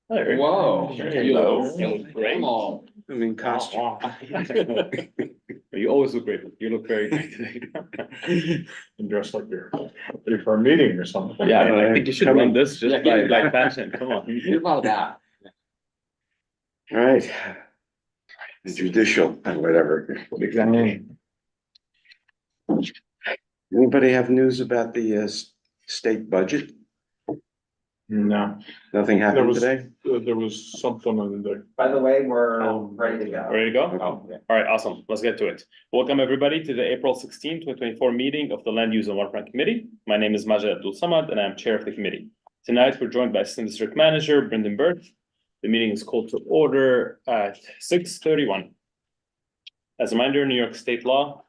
Whoa. You look great. I'm in costume. You always look great. You look very great today. And dressed like you're ready for a meeting or something. Yeah, I think you should run this just Yeah, by fashion. Come on. You about that. All right. The judicial and whatever. Exactly. Anybody have news about the state budget? No, Nothing There happened was- today? there was something on the. By the way, we're ready to go. Ready to go? Oh, All right, awesome. Let's get to it. Welcome, everybody, to the April 16, 2024 meeting of the Land Use and Waterfront Committee. My name is Majed Abdul Samad, and I'm chair of the committee. Tonight, we're joined by Assistant District Manager Brendan Berth. The meeting is called to order at 6:31. As a reminder, New York state law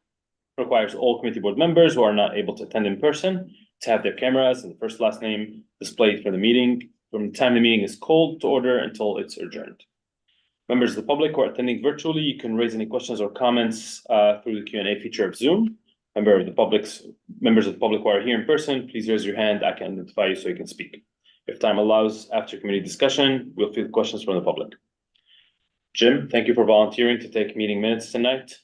requires all committee board members who are not able to attend in person to have their cameras and the first last name displayed for the meeting from the time the meeting is called to order until it's adjourned. Members of the public who are attending virtually, you can raise any questions or comments through the Q&A feature of Zoom. Members of the public who are here in person, please raise your hand. I can identify you so you can speak. If time allows, after committee discussion, we'll field questions from the public. Jim, thank you for volunteering to take meeting minutes tonight.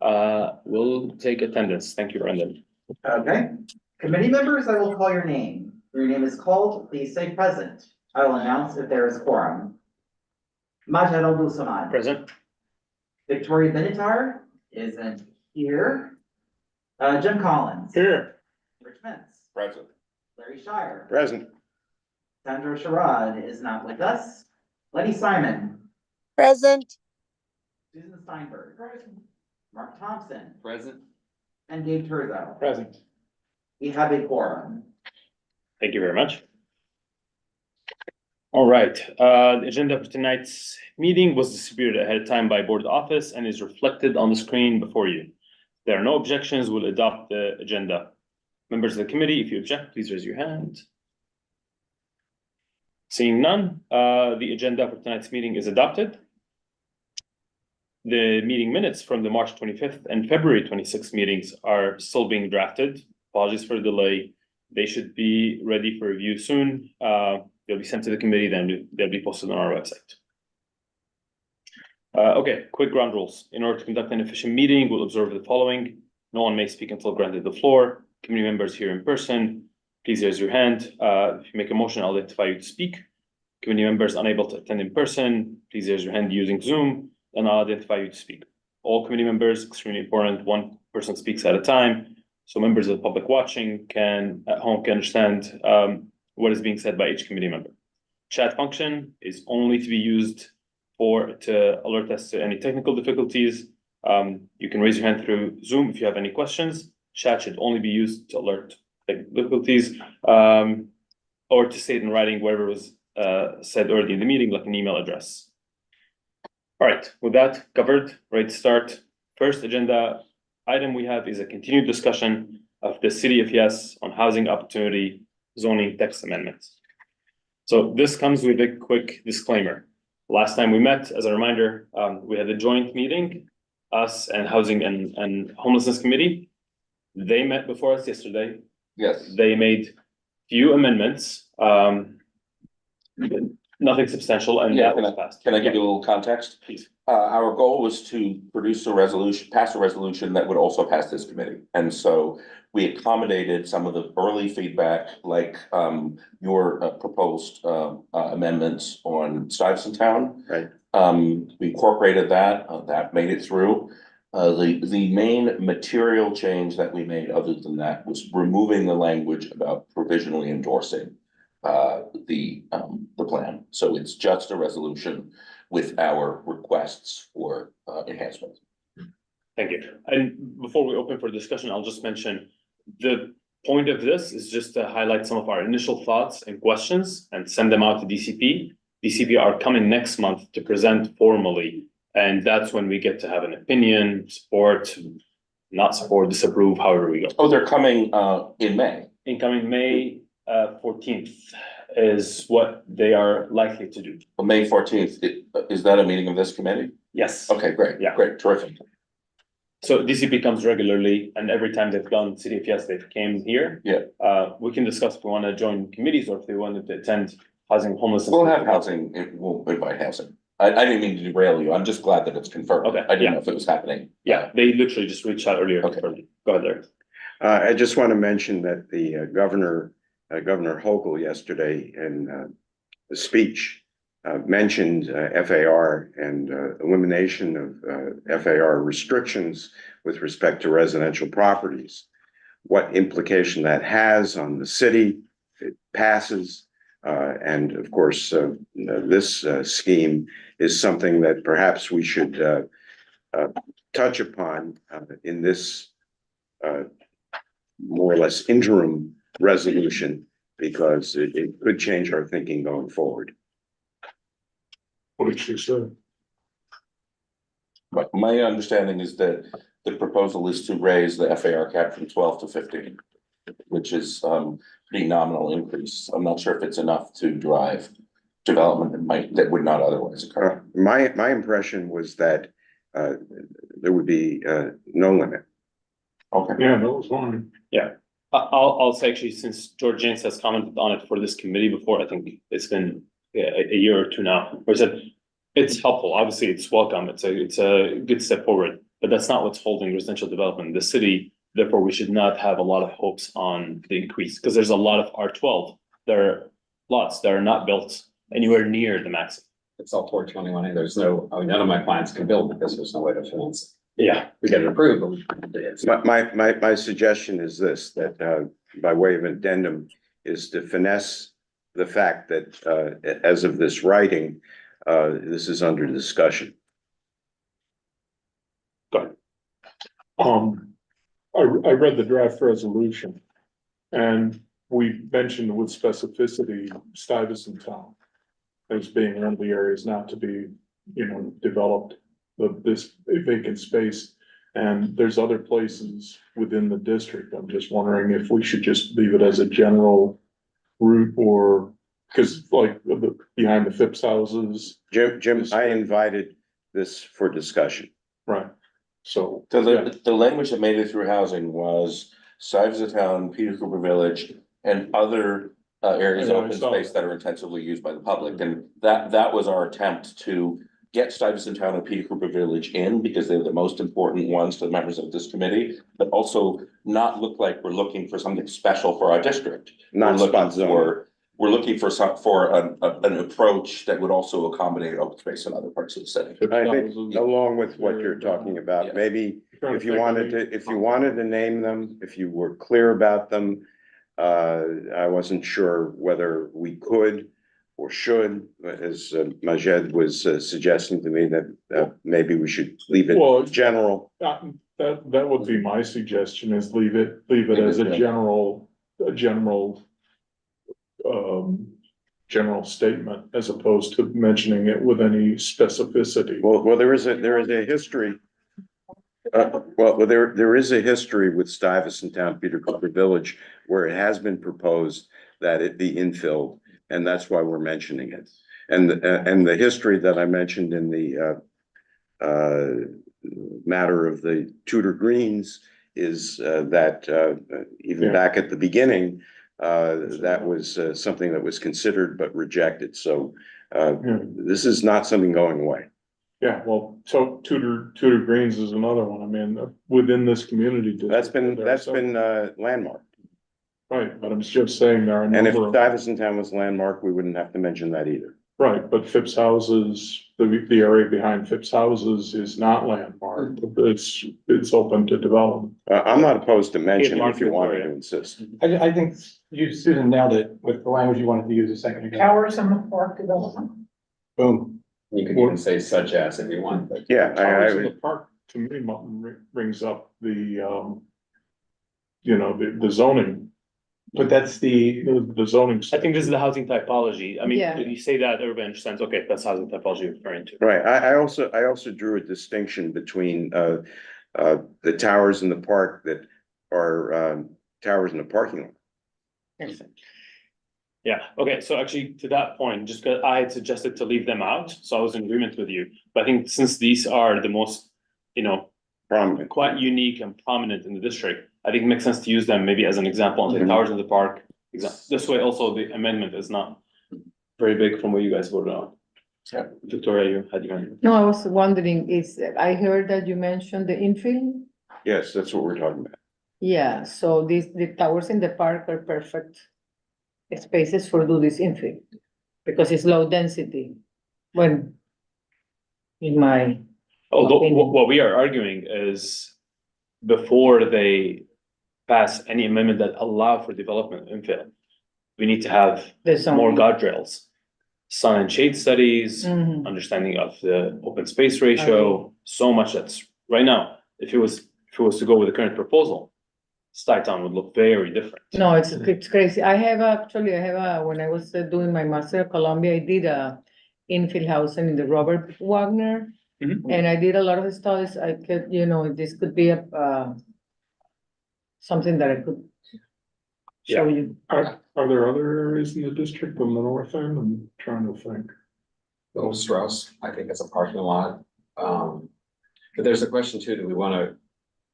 We'll take attendance. Thank you, Brendan. Okay, committee members, I will call your name. When your name is called, please say present. I will announce if there is quorum. Majed Abdul Samad. Present. Victoria Benatar isn't here. Jim Collins. Here. Rich Mintz. Present. Larry Shire. Present. Sandra Sherrod is not with us. Lenny Simon. Present. Susan Steinberg. Mark Thompson. Present. And Dave Turzo. Present. We have a quorum. Thank you very much. All right, the agenda for tonight's meeting was distributed ahead of time by board office and is reflected on the screen before you. There are no objections, we'll adopt the agenda. Members of the committee, if you object, please raise your hand. Seeing none, the agenda for tonight's meeting is adopted. The meeting minutes from the March 25th and February 26th meetings are still being drafted. Apologies for the delay. They should be ready for review soon. They'll be sent to the committee, then they'll be posted on our website. Okay, quick ground rules. In order to conduct an efficient meeting, we'll observe the following. No one may speak until granted the floor. Committee members here in person, please raise your hand. If you make a motion, I'll identify you to speak. Committee members unable to attend in person, please raise your hand using Zoom, and I'll identify you to speak. All committee members, extremely important, one person speaks at a time. So members of the public watching at home can understand what is being said by each committee member. Chat function is only to be used to alert us to any technical difficulties. You can raise your hand through Zoom if you have any questions. Chat should only be used to alert difficulties or to state in writing whatever was said earlier in the meeting, like an email address. All right, with that covered, ready to start. First agenda item we have is a continued discussion of the City of Yes on housing opportunity zoning text amendments. So this comes with a quick disclaimer. Last time we met, as a reminder, we had a joint meeting, us and Housing and Homelessness Committee. They met before us yesterday. Yes. They made few amendments, nothing substantial, and that was passed. Can I give you a little context? Please. Our goal was to produce a resolution, pass a resolution that would also pass this committee. And so we accommodated some of the early feedback, like your proposed amendments on Stuyvesant Town. Right. We incorporated that, that made it through. The main material change that we made other than that was removing the language about provisionally endorsing the plan. So it's just a resolution with our requests for enhancement. Thank you. And before we open for discussion, I'll just mention the point of this is just to highlight some of our initial thoughts and questions and send them out to DCP. DCP are coming next month to present formally, and that's when we get to have an opinion, support, not support, disapprove, however we go. Oh, they're coming in May. Incoming May 14th is what they are likely to do. On May 14th, is that a meeting of this committee? Yes. Okay, great. Yeah. Great, terrific. So DCP comes regularly, and every time they've done CDFS, they've came here. Yeah. We can discuss if we want to join committees or if they wanted to attend housing homelessness. We'll have housing, we'll invite housing. I didn't mean to derail you. I'm just glad that it's confirmed. Okay, I didn't yeah. know if it was happening. Yeah, they literally just reached out earlier. Okay. Go ahead there. I just want to mention that the Governor Hochul yesterday in the speech mentioned FAR and elimination of FAR restrictions with respect to residential properties. What implication that has on the city, if it passes. And of course, this scheme is something that perhaps we should touch upon in this more or less interim resolution, because it could change our thinking going forward. What did she say? But my understanding is that the proposal is to raise the FAR cap from 12 to 15, which is pretty nominal increase. I'm not sure if it's enough to drive development that would not otherwise occur. My impression was that there would be no limit. Okay. Yeah, that was one. I'll say actually, since George James has commented on it for this committee before, I think it's been a year or two now, where he said it's helpful. Obviously, it's welcome. It's a good step forward, but that's not what's holding residential development in the city. Therefore, we should not have a lot of hopes on the increase, because there's a lot of R12. There are lots that are not built anywhere near the maximum. It's all 421. There's no, I mean, none of my clients can build because there's no way to finance Yeah, it. We get it approved, but we can't do it. My suggestion is this, that by way of addendum, is to finesse the fact that as of this writing, this is under discussion. I read the draft resolution. And we mentioned with specificity Stuyvesant Town as being one of the areas not to be, developed, this vacant space. And there's other places within the district. I'm just wondering if we should just leave it as a general route, or, because like behind the Phipps houses, Jim, I invited this for discussion. right? So. So yeah. the language that made it through housing was Stuyvesant Town, Peter Cooper Village, and other areas of Yeah, I open saw space that. that are intensively used by the public. And that was our attempt to get Stuyvesant Town and Peter Cooper Village in, because they're the most important ones to the members of this committee, but also not look like we're looking for something special for our district. Not spot zoning. We're looking for an approach that would also accommodate open space in other parts of the city. I think along with what you're talking about, maybe if you wanted to name them, if you were clear about them. I wasn't sure whether we could or should, as Majed was suggesting to me that maybe we should leave Well, it general. That would be my suggestion, is leave it as a general statement, as opposed to mentioning it with any specificity. Well, there is a history. There is a history with Stuyvesant Town, Peter Cooper Village, where it has been proposed that it be infilled, and that's why we're mentioning it. And the history that I mentioned in the matter of the Tudor Greens is that even back at the beginning, that was something that was considered but rejected. So this is not something going away. Yeah, well, so Tudor Greens is another one. I mean, within this community. That's been district, landmarked. Right, but I'm just saying there are a And if number of, Stuyvesant Town was landmarked, we wouldn't have to mention that either. right, but Phipps houses, the area behind Phipps houses is not landmarked. It's open to development. I'm not opposed to mention it if you market wanted area. to insist. I think Susan nailed it with the language you wanted to use a second ago. Towers in the park development. Boom. You could even say such as if you want, but Yeah, Towers in the park, to me, brings up the zoning, But that's the, the zoning. I think this is the housing typology. I mean, Yeah. if you say that, everybody understands, okay, that's housing typology you're referring to. right. I also drew a distinction between the towers in the park that are towers in the parking lot. Yeah, okay, so actually, to that point, just because I had suggested to leave them out, so I was in agreement with you. But I think since these are the most, prominent. quite unique and prominent in the district. I think it makes sense to use them maybe as an example on the Mhm. towers in the park. This way also the amendment is not very big from what you guys voted on. Yeah. Victoria, you had your hand. No, I was wondering, I heard that you mentioned the infill. Yes, that's what we're talking about. Yeah, so the towers in the park are perfect spaces for do this infill, because it's low density. When, in my, Although, opinion. what we are arguing is before they pass any amendment that allow for development infill, we need to have the more zone. guardrails. Sun and shade studies, Mhm. understanding of the open space ratio, so much that's, right now, if it was to go with the current proposal, Town would look very different. No, it's crazy. I have when I was doing my master at Columbia, I did a infill housing in the Robert Wagner. Mhm. And I did a lot of studies. I could, this could be something that I could show you. Are there other areas in the district on the north end? I'm trying to think. Little Strauss, I think it's a parking lot. But there's a question too, do we wanna,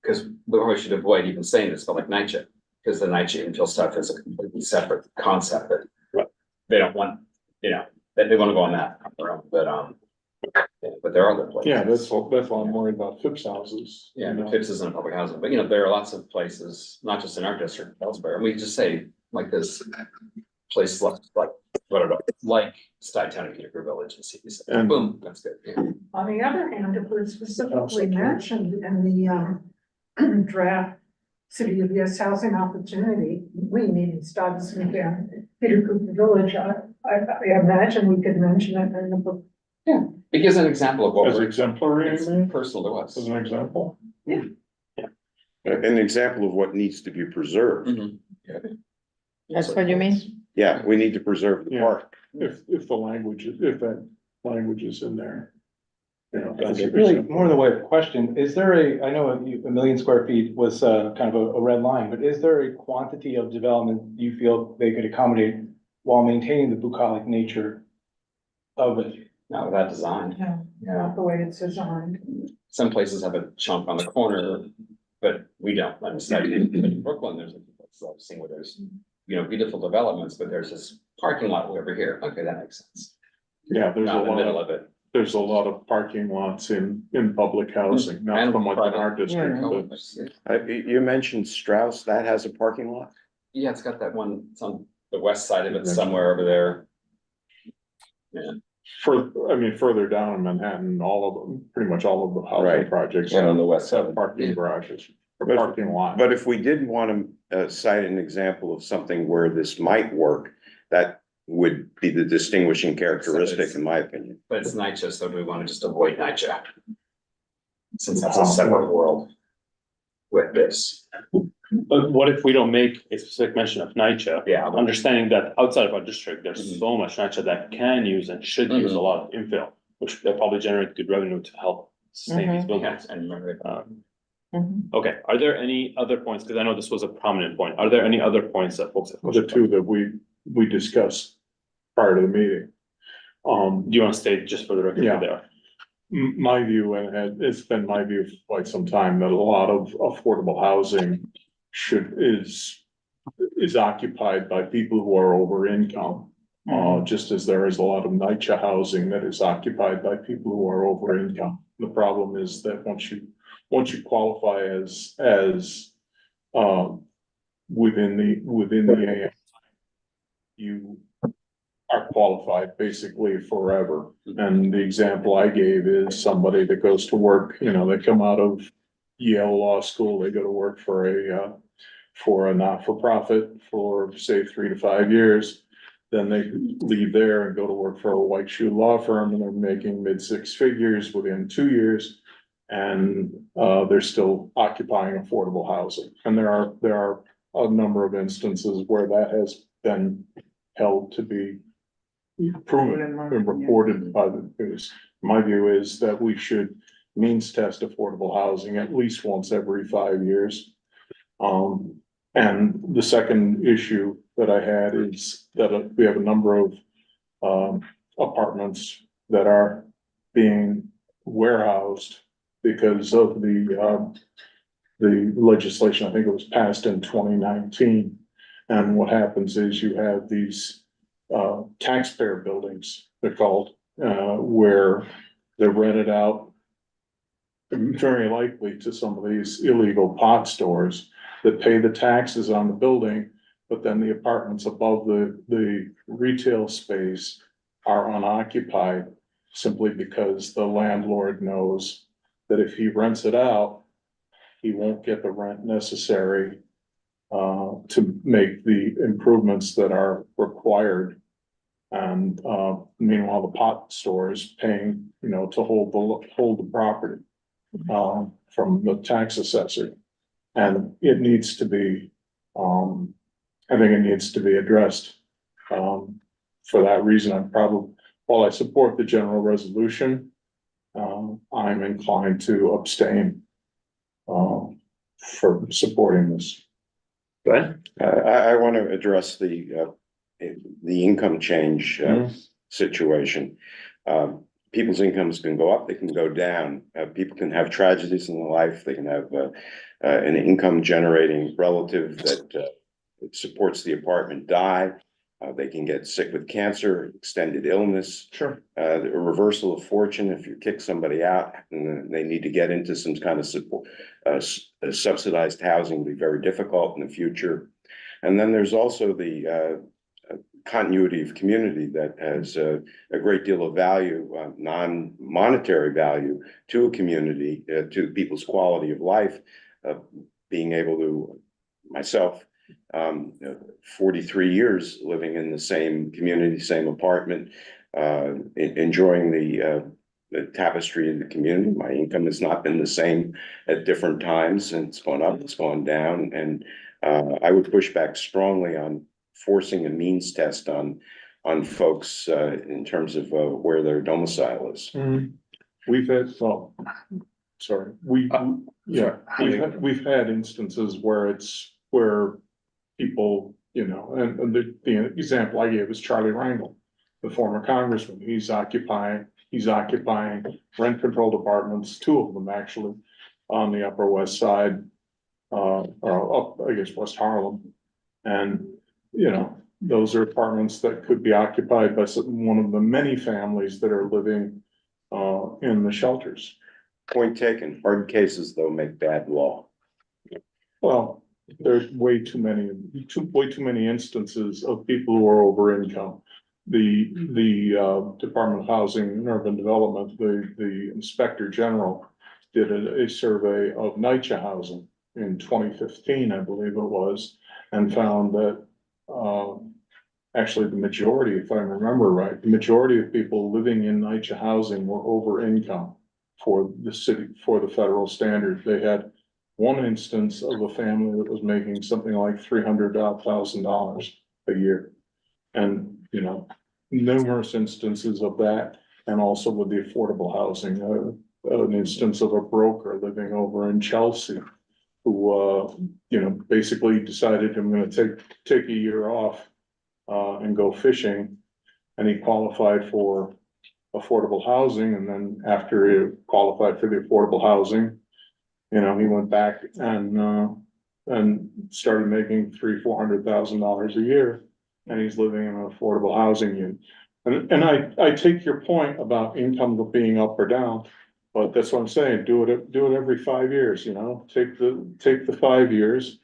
because we probably should avoid even saying this, but like NYCHA, because the NYCHA infill stuff is a completely separate concept that Right. they don't want, they wanna go on that on their own, but there are other places. Yeah, that's why I'm worried about Phipps houses. Yeah, you the know. Phipps isn't a public housing, but there are lots of places, not just in our district, elsewhere, and we just say, like this place like, what are like Town and Peterborough Village and cities, And- boom, that's good, yeah. On the other hand, if we're specifically mentioned in the draft City of Yes Housing Opportunity, we need Stuyvesant and Peter Cooper Village, I imagine we could mention it in the book. It gives an example of what As we're, exemplary, it's I mean, personal to us. as an example. An example of what needs to be preserved. Mhm. That's what you mean? Yeah, we need to preserve the Yeah. park. If that language is in there. That's Really, more in the way of question, is there I know a 1,000,000 square feet was kind of a red line, but is there a quantity of development you feel they could accommodate while maintaining the bucolic nature of it? Not with that design. No, Yeah, not the way it's designed. some places have a chunk on the corner, but we don't, I'm in Brooklyn, there's a place I've seen where there's, beautiful developments, but there's this parking lot over here, okay, that makes sense. Yeah, there's a Not in the middle lot, of it. there's a lot of parking lots in public housing, not And so much in our private. district, Oh, but. You mentioned Strauss, that has a parking lot? Yeah, it's got that one, it's on the west side of it, Yeah. somewhere over there. Yeah, Further down in Manhattan, pretty much all of the housing Right. projects And on the west have side. parking garages, or But- parking lot. But if we did want to cite an example of something where this might work, that would be the distinguishing characteristic, in my opinion. but it's NYCHA, so do we wanna just avoid NYCHA? Since that's a separate world with this. But what if we don't make a specific mention of NYCHA? Yeah. Understanding that outside of our district, there's Mhm. so much NYCHA that can use and should use a lot of infill, which will probably generate good revenue to help sustain these Mhm. buildings. And remember, Mhm. Okay, are there any other points? Because I know this was a prominent point. Are there any other points that folks have? The two that we discussed prior to the meeting. Do you want to state just for the record Yeah. what they are? My view, and it's been my view for quite some time, that a lot of affordable housing is occupied by people who are over income. Just as there is a lot of NYCHA housing that is occupied by people who are over income. The problem is that once you qualify as within the AM, you are qualified basically forever. And the example I gave is somebody that goes to work, they come out of Yale Law School, they go to work for a not-for-profit for, say, 3 to 5 years. Then they leave there and go to work for a white shoe law firm, and they're making mid-six figures within 2 years. And they're still occupying affordable housing. And there are a number of instances where that has been held to be proven and reported by the news. My view is that we should means test affordable housing at least once every 5 years. And the second issue that I had is that we have a number of apartments that are being warehoused because of the legislation, I think it was passed in 2019. And what happens is you have these taxpayer buildings, they're called, where they're rented out very likely to some of these illegal pot stores that pay the taxes on the building, but then the apartments above the retail space are unoccupied simply because the landlord knows that if he rents it out, he won't get the rent necessary to make the improvements that are required. And meanwhile, the pot store is paying, to hold the property from the tax assessor. And it needs to be, I think it needs to be addressed. For that reason, while I support the general resolution, I'm inclined to abstain for supporting this. Go ahead. I want to address the income change situation. People's incomes can go up, they can go down. People can have tragedies in their life. They can have an income generating relative that supports the apartment die. They can get sick with cancer, extended illness. Sure. A reversal of fortune if you kick somebody out and they need to get into some kind of support, subsidized housing will be very difficult in the future. And then there's also the continuity of community that has a great deal of value, non-monetary value to a community, to people's quality of life, being able to, myself, 43 years living in the same community, same apartment, enjoying the tapestry of the community. My income has not been the same at different times, and it's gone up, it's gone down, and I would push back strongly on forcing a means test on folks in terms of where their domicile is. We've had, sorry, we've had instances where people, and the example I gave is Charlie Rangel, the former congressman. He's occupying rent controlled apartments, two of them actually, on the Upper West Side, or up, I guess, West Harlem. And, those are apartments that could be occupied by one of the many families that are living in the shelters. Point taken. Hard cases, though, make bad law. Well, there's way too many instances of people who are over income. The Department of Housing and Urban Development, the Inspector General did a survey of NYCHA housing in 2015, I believe it was, and found that actually the majority, if I remember right, the majority of people living in NYCHA housing were over income for the city, for the federal standard. They had one instance of a family that was making something like $300,000 a year. And, numerous instances of that, and also with the affordable housing, an instance of a broker living over in Chelsea who, basically decided, I'm gonna take a year off and go fishing. And he qualified for affordable housing, and then after he qualified for the affordable housing, he went back and started making $300,000-400,000 a year, and he's living in an affordable housing unit. And I take your point about income being up or down, but that's what I'm saying. Do it every 5 years. Take the 5 years,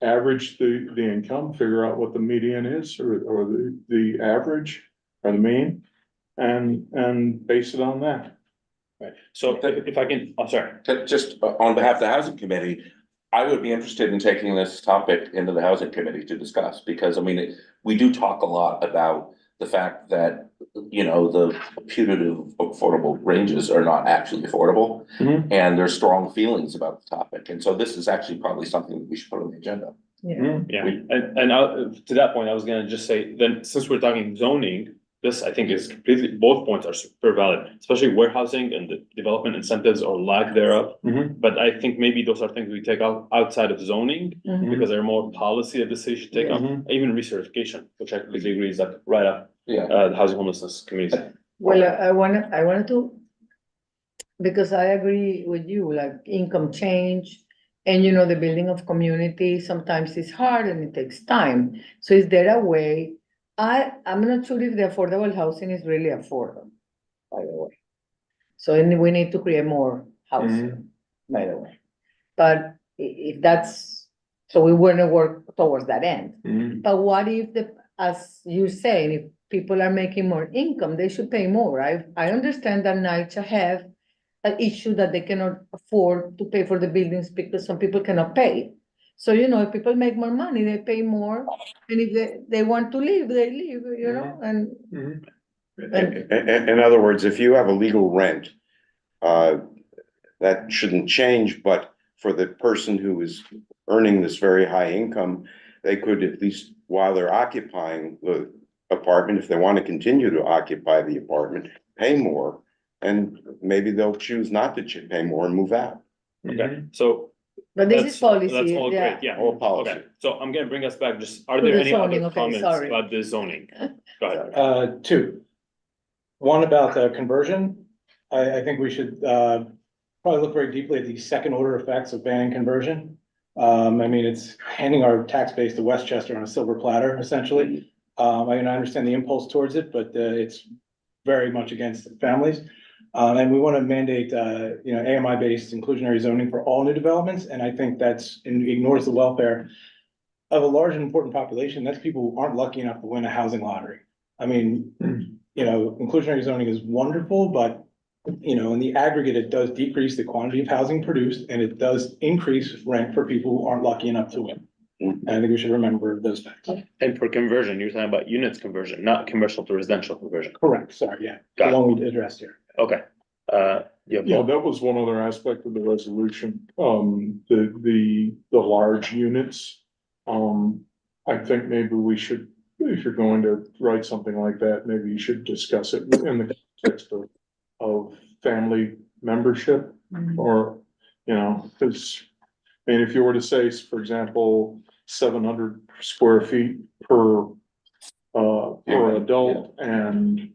average the income, figure out what the median is, or the average or the mean, and base it on that. Right. So if I can, sorry. Just on behalf of the Housing Committee, I would be interested in taking this topic into the Housing Committee to discuss, because we do talk a lot about the fact that, the putative affordable ranges are not actually affordable. And there's strong feelings about the topic. And so this is actually probably something that we should put on the agenda. Yeah. Yeah, and to that point, I was gonna just say, then since we're talking zoning, this I think is completely, both points are super valid, especially warehousing and the development incentives or lack thereof. But I think maybe those are things we take out outside of zoning, because they're more policy that the city should take on, even recertification, which I completely agree is like right up Yeah. the housing homelessness communities. Well, I wanted to because I agree with you, like income change. And you know, the building of community sometimes is hard and it takes time. So is there a way? I'm not sure if the affordable housing is really affordable, by the way. So and we need to create more housing, by the way. But if that's, so we wanna work towards that end. Mhm. But what if as you're saying, if people are making more income, they should pay more. I understand that NYCHA have an issue that they cannot afford to pay for the buildings because some people cannot pay. So, you know, if people make more money, they pay more, and if they want to leave, they leave, you know, and. Mhm. In other words, if you have a legal rent, that shouldn't change, but for the person who is earning this very high income, they could, at least while they're occupying the apartment, if they want to continue to occupy the apartment, pay more. And maybe they'll choose not to pay more and move out. Okay, so But this is that's policy, all yeah. great, yeah. All policy. Okay, so I'm gonna bring us back, just, are To there the any zoning, other okay, comments sorry. about the zoning? Go ahead. Two. One about the conversion. I think we should, probably look very deeply at the second order effects of banning conversion. I mean, it's handing our tax base to Westchester on a silver platter, essentially. I understand the impulse towards it, but, it's very much against families. And we want to mandate, AMI-based inclusionary zoning for all new developments, and I think ignores the welfare of a large and important population. That's people who aren't lucky enough to win a housing lottery. I mean, inclusionary zoning is wonderful, but, in the aggregate, it does decrease the quantity of housing produced, and it does increase rent for people who aren't lucky enough to win. And I think we should remember those facts. And for conversion, you're talking about units conversion, not commercial to residential conversion. Correct, sorry, yeah, the Got it. one we addressed here. Okay, yeah, Yeah, that was one other aspect of the resolution, the large units. I think maybe we should, if you're going to write something like that, maybe you should discuss it in the context of family membership. Or, because, I mean, if you were to say, for example, 700 square feet per adult and,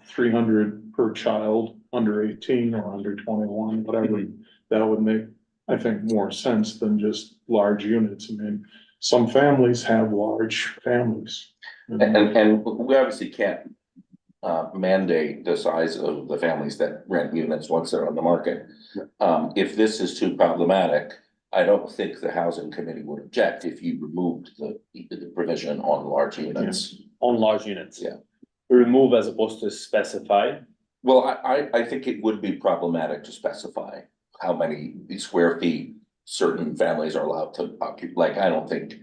300 per child under 18 or under 21, whatever, that would make, I think, more sense than just large units. I mean, some families have large families. And we obviously can't mandate the size of the families that rent units once they're on the market. If this is too problematic, I don't think the housing committee would object if you removed the provision on large units. on large units. Yeah. Remove as opposed to specify. Well, I think it would be problematic to specify how many square feet certain families are allowed to occupy. Like, I don't think,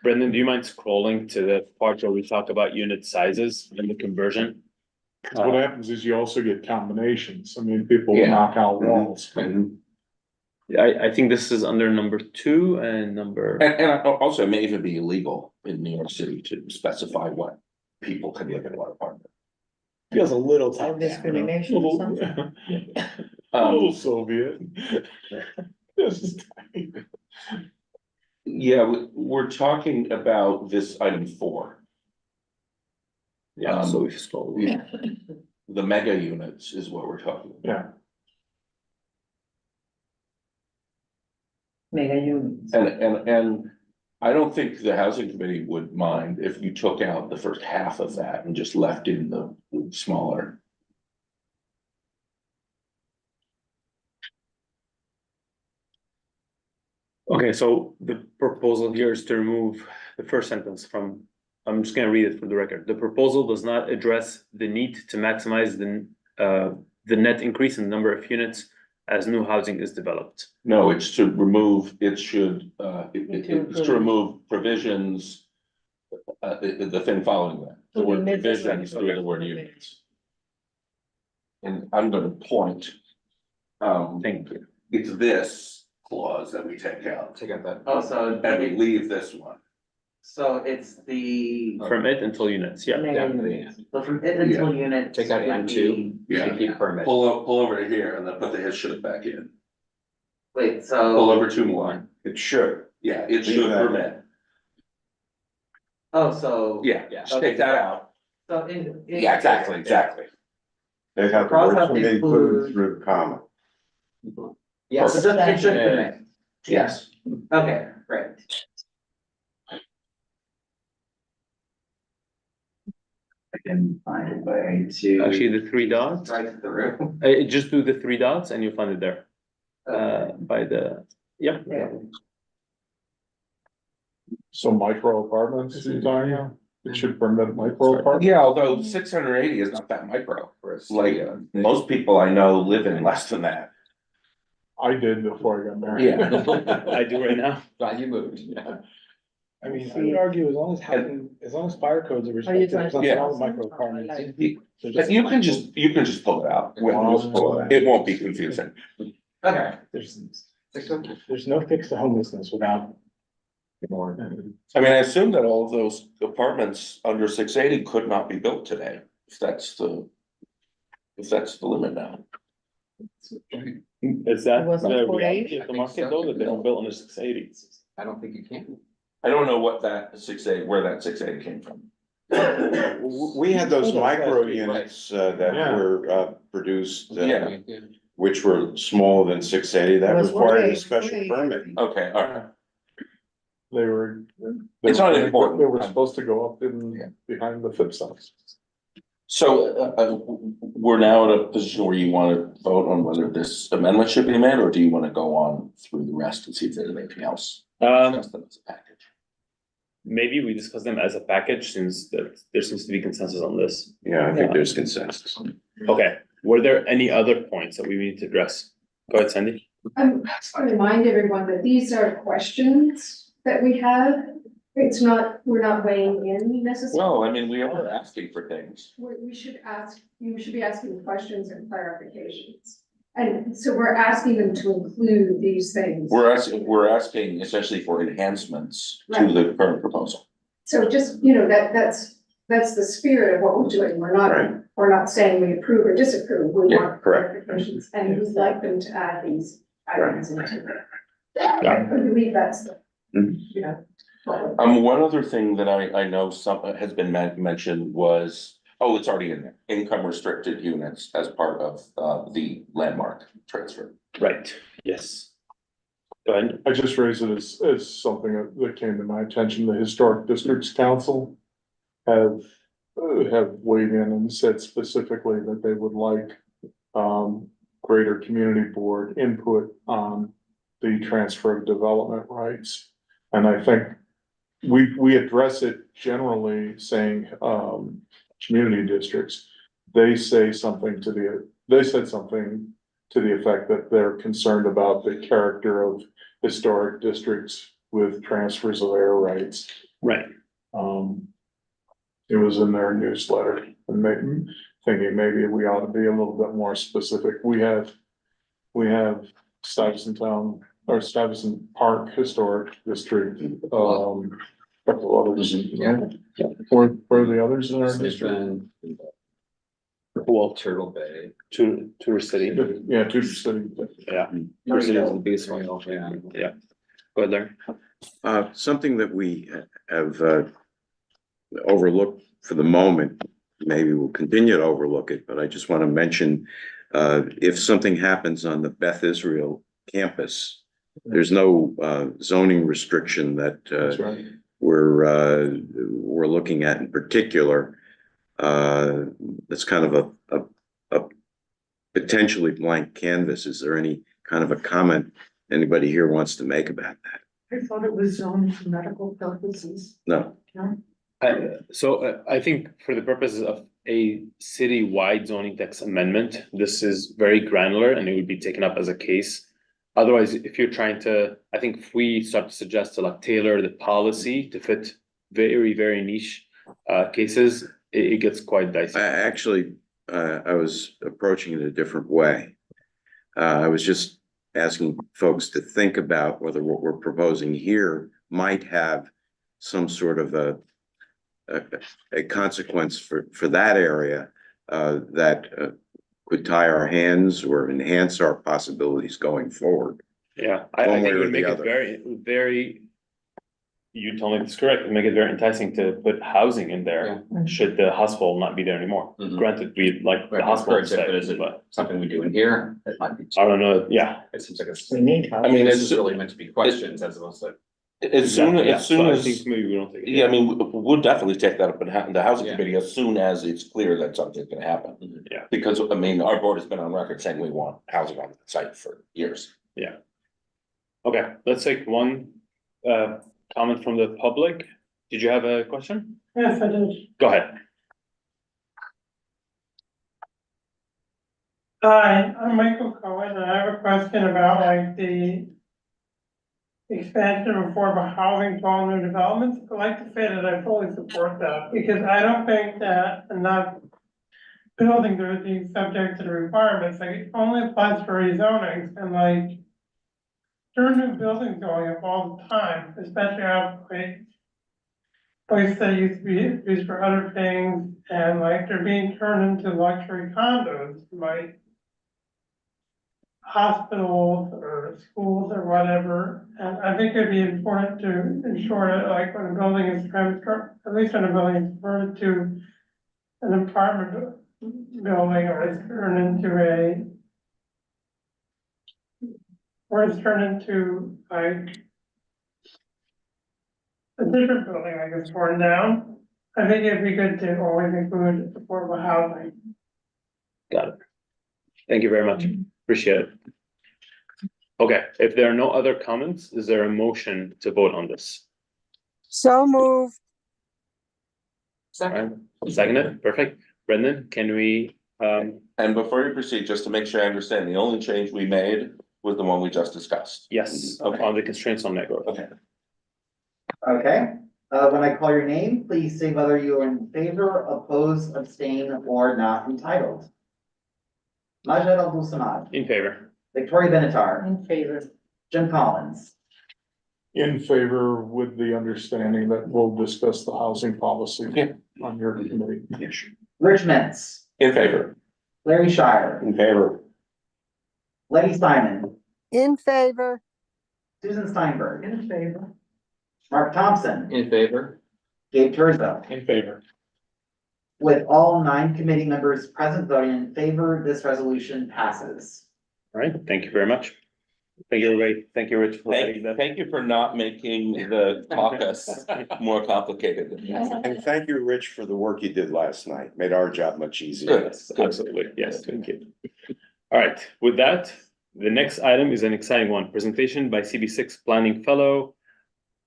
Brendan, do you mind scrolling to the part where we talk about unit sizes and the conversion? 'Cause what happens is you also get combinations. I mean, people Yeah. knock out walls. I think this is under number 2 and number. and also it may even be illegal in New York City to specify what people can live in one apartment. Feels a little Of tough. discrimination or something. A little Soviet. This is tiny. Yeah, we're talking about this item 4. Yeah, so if you scroll. Yeah. The mega units is what we're talking about. Yeah. Mega units. And I don't think the housing committee would mind if you took out the first half of that and just left in the smaller. Okay, so the proposal here is to remove the first sentence from, I'm just gonna read it for the record. The proposal does not address the need to maximize the net increase in the number of units as new housing is developed. No, it's to remove, it's to remove provisions. The thing following that, the word Limits, provisions right. or the word units. And I'm gonna point. Thank you. It's this clause that we take out, Take out that. Also, and we leave this one. so it's the, From it until units, yeah. Mega Yeah, units. so from it until unit. Take out would N2. be- Yeah. Keep permit. Pull over to here and then put the his should back in. Wait, Pull so, over 2 more. It should. Yeah, it Leave should that. permit. oh, so. Yeah, just take that out. So in. Yeah, exactly. They have the Cross word out should be included include- through the comma. Yes. So just, it should permit. Yes. Okay, great. I can find a way to. Actually, the three dots, Right through. just do the three dots and you'll find it there. By the, yep. So micro apartments, you're talking about? It should permit micro apartments? Yeah, although 680 is not that micro. Like, most people I know live in less than that. I did before I got married. Yeah. I do right now. Glad you moved, yeah. I mean, I would argue as long as fire codes are respected, trying there's to- nothing wrong with micro apartments. But you can just pull it out. It won't be confusing. Okay. There's no fix to homelessness without. I mean, I assume that all of those apartments under 680 could not be built today, if that's the limit now. Is that It wasn't the 480? reality of the market though, that they don't build under 680? I don't think you can. I don't know what that 680, where that 680 came from. We had those micro Right. units that Yeah. were produced, Yeah. which were smaller than 680, that Was required a 480, special 480. permit. Okay, all right. They were. It's not important. They were supposed to go up in, behind the flip sides. So, we're now at a position where you want to vote on whether this amendment should be made, or do you want to go on through the rest and see if there's anything else? Discuss them as a package. Maybe we discuss them as a package since there seems to be consensus on this. Yeah, I think there's consensus. Okay, were there any other points that we need to address? Go ahead, Sandy. I just want to remind everyone that these are questions that we have. It's not, we're not weighing in necessarily. Well, I mean, we are asking for things. We should ask, you should be asking questions and clarifications. And so we're asking them to include these things. We're asking essentially for enhancements to Right. the current proposal. So just, you know, that's the spirit of what we're doing. Right. We're not saying we approve or disapprove. We Yeah, want correct. clarifications, and we'd like them to add these items into it. Yeah. I believe that's the, Mhm. you know. what we're- One other thing that I know has been mentioned was, oh, it's already in there, income restricted units as part of the landmark transfer. Right, yes. Go ahead. I just raised it as something that came to my attention. The Historic Districts Council have weighed in and said specifically that they would like greater community board input on the transfer of development rights. And I think we address it generally saying community districts. They said something to the effect that they're concerned about the character of historic districts with transfers of air rights. Right. It was in their newsletter, and thinking maybe we ought to be a little bit more specific. We have Stuyvesant Town or Stuyvesant Park Historic District, couple of others. Yeah. Where are the others in our There's district? been Well, Turtle Bay. Tourist city. Yeah, Tudor City. Yeah. Tourist city is the biggest one. Yeah. Go ahead, Larry. Something that we have overlooked for the moment, maybe we'll continue to overlook it, but I just want to mention, if something happens on the Beth Israel campus, there's no zoning restriction that That's right. we're looking at in particular. That's kind of a potentially blank canvas. Is there any kind of a comment anybody here wants to make about that? I thought it was zoned for medical purposes. No. I think for the purposes of a city-wide zoning text amendment, this is very granular and it would be taken up as a case. Otherwise, if you're trying to, I think if we start to suggest to like tailor the policy to fit very, very niche cases, it gets quite dicey. I was approaching it a different way. I was just asking folks to think about whether what we're proposing here might have some sort of a consequence for that area that could tie our hands or enhance our possibilities going forward. Yeah, I One think way it or would make the it other. very, very you tell me if it's correct, it'd make it very enticing to put housing in there, should the hospital not be there anymore. Mhm. Granted, we like the Right, hospital, encourage it, but is it but something we do in here? It might be. I don't know, yeah. It seems like it's, We need. I mean, this it's, is really meant to be questions as opposed to. as soon, Exactly, yeah. as soon So I as, think maybe we don't take it. yeah, I mean, we'll definitely take that up in the housing Yeah. committee as soon as it's clear that something's gonna happen. Yeah. Because, I mean, our board has been on record saying we want housing on the site for years. Okay, let's take one comment from the public. Did you have a question? Yes, I did. Go ahead. Hi, I'm Michael Cohen, and I have a question about like the expansion of affordable housing to all new developments. I'd like to say that I fully support that, because I don't think that enough buildings are being subject to the requirements, like it only applies for rezonings, and like there are new buildings going up all the time, especially out like places that used to be used for other things, and like they're being turned into luxury condos, like hospitals or schools or whatever. And I think it'd be important to ensure that like when a building is transferred, at least when a building is converted to an apartment building, or it's turned into like a different building, like it's torn down. I think it'd be good to always include affordable housing. Got it. Thank you very much. Appreciate it. Okay, if there are no other comments, is there a motion to vote on this? So moved. Alright, second it, perfect. Brendan, can we, And before you proceed, just to make sure I understand, the only change we made was the one we just discussed. yes, Okay. on the constraints on net growth. Okay. Okay, when I call your name, please say whether you are in favor, oppose, abstain, or not entitled. Majed Abdul Samad, In favor. Victoria Benatar, In favor. Jim Collins, In favor with the understanding that we'll discuss the housing policy Yeah. on your committee. Rich Mintz, In favor. Larry Shire, In favor. Letty Simon, In favor. Susan Steinberg, In favor. Mark Thompson, In favor? Gabe Terzo. In favor. With all 9 committee members present voting in favor, this resolution passes. Alright, thank you very much. Thank you, everybody. Thank you, Rich, for writing that. Thank you for not making the caucus more complicated. And thank you, Rich, for the work you did last night. Made our job much easier. Good. Absolutely, yes, thank you. All right, with that, the next item is an exciting one, presentation by CB6 Planning Fellow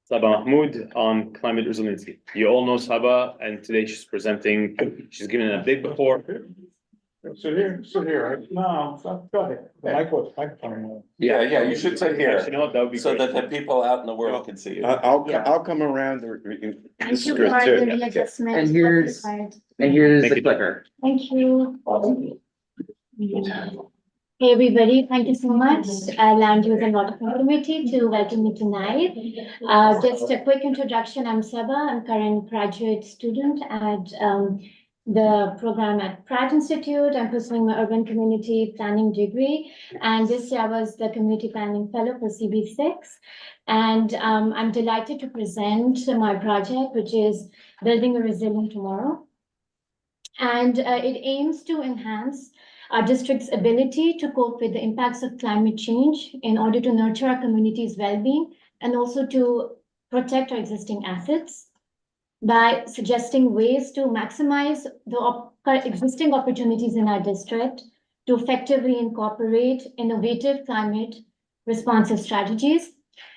Saba Mahmood on climate resiliency. You all know Saba, and today she's presenting, she's giving a big before. Sit here. No, go ahead. The microphone. Yeah, you should sit You here, know what, that would be so great. that the people out in the world can see you. I'll come around. Thank This you is for good too. the readjustment. And here's- Required. And here's Thank the you. clicker. Thank you. Hey, everybody, thank you so much, Land Use and Waterfront Committee, to welcome me tonight. Just a quick introduction, I'm Saba, I'm current graduate student at the program at Pratt Institute. I'm pursuing my urban community planning degree, and this year I was the community planning fellow for CB6. And I'm delighted to present my project, which is Building a Resilient Tomorrow. And it aims to enhance our district's ability to cope with the impacts of climate change in order to nurture our community's well-being and also to protect our existing assets by suggesting ways to maximize the existing opportunities in our district to effectively incorporate innovative climate responsive strategies.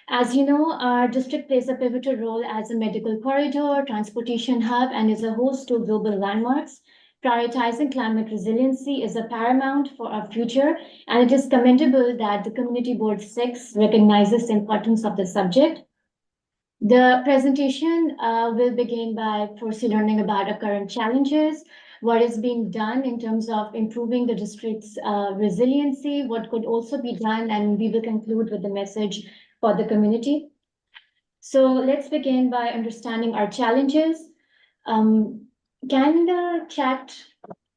As you know, our district plays a pivotal role as a medical corridor, transportation hub, and is a host to global landmarks. Prioritizing climate resiliency is a paramount for our future, and it is commendable that the Community Board 6 recognizes the importance of the subject. The presentation will begin by firstly learning about our current challenges, what is being done in terms of improving the district's resiliency, what could also be done, and we will conclude with the message for the community. So let's begin by understanding our challenges. Can the chat,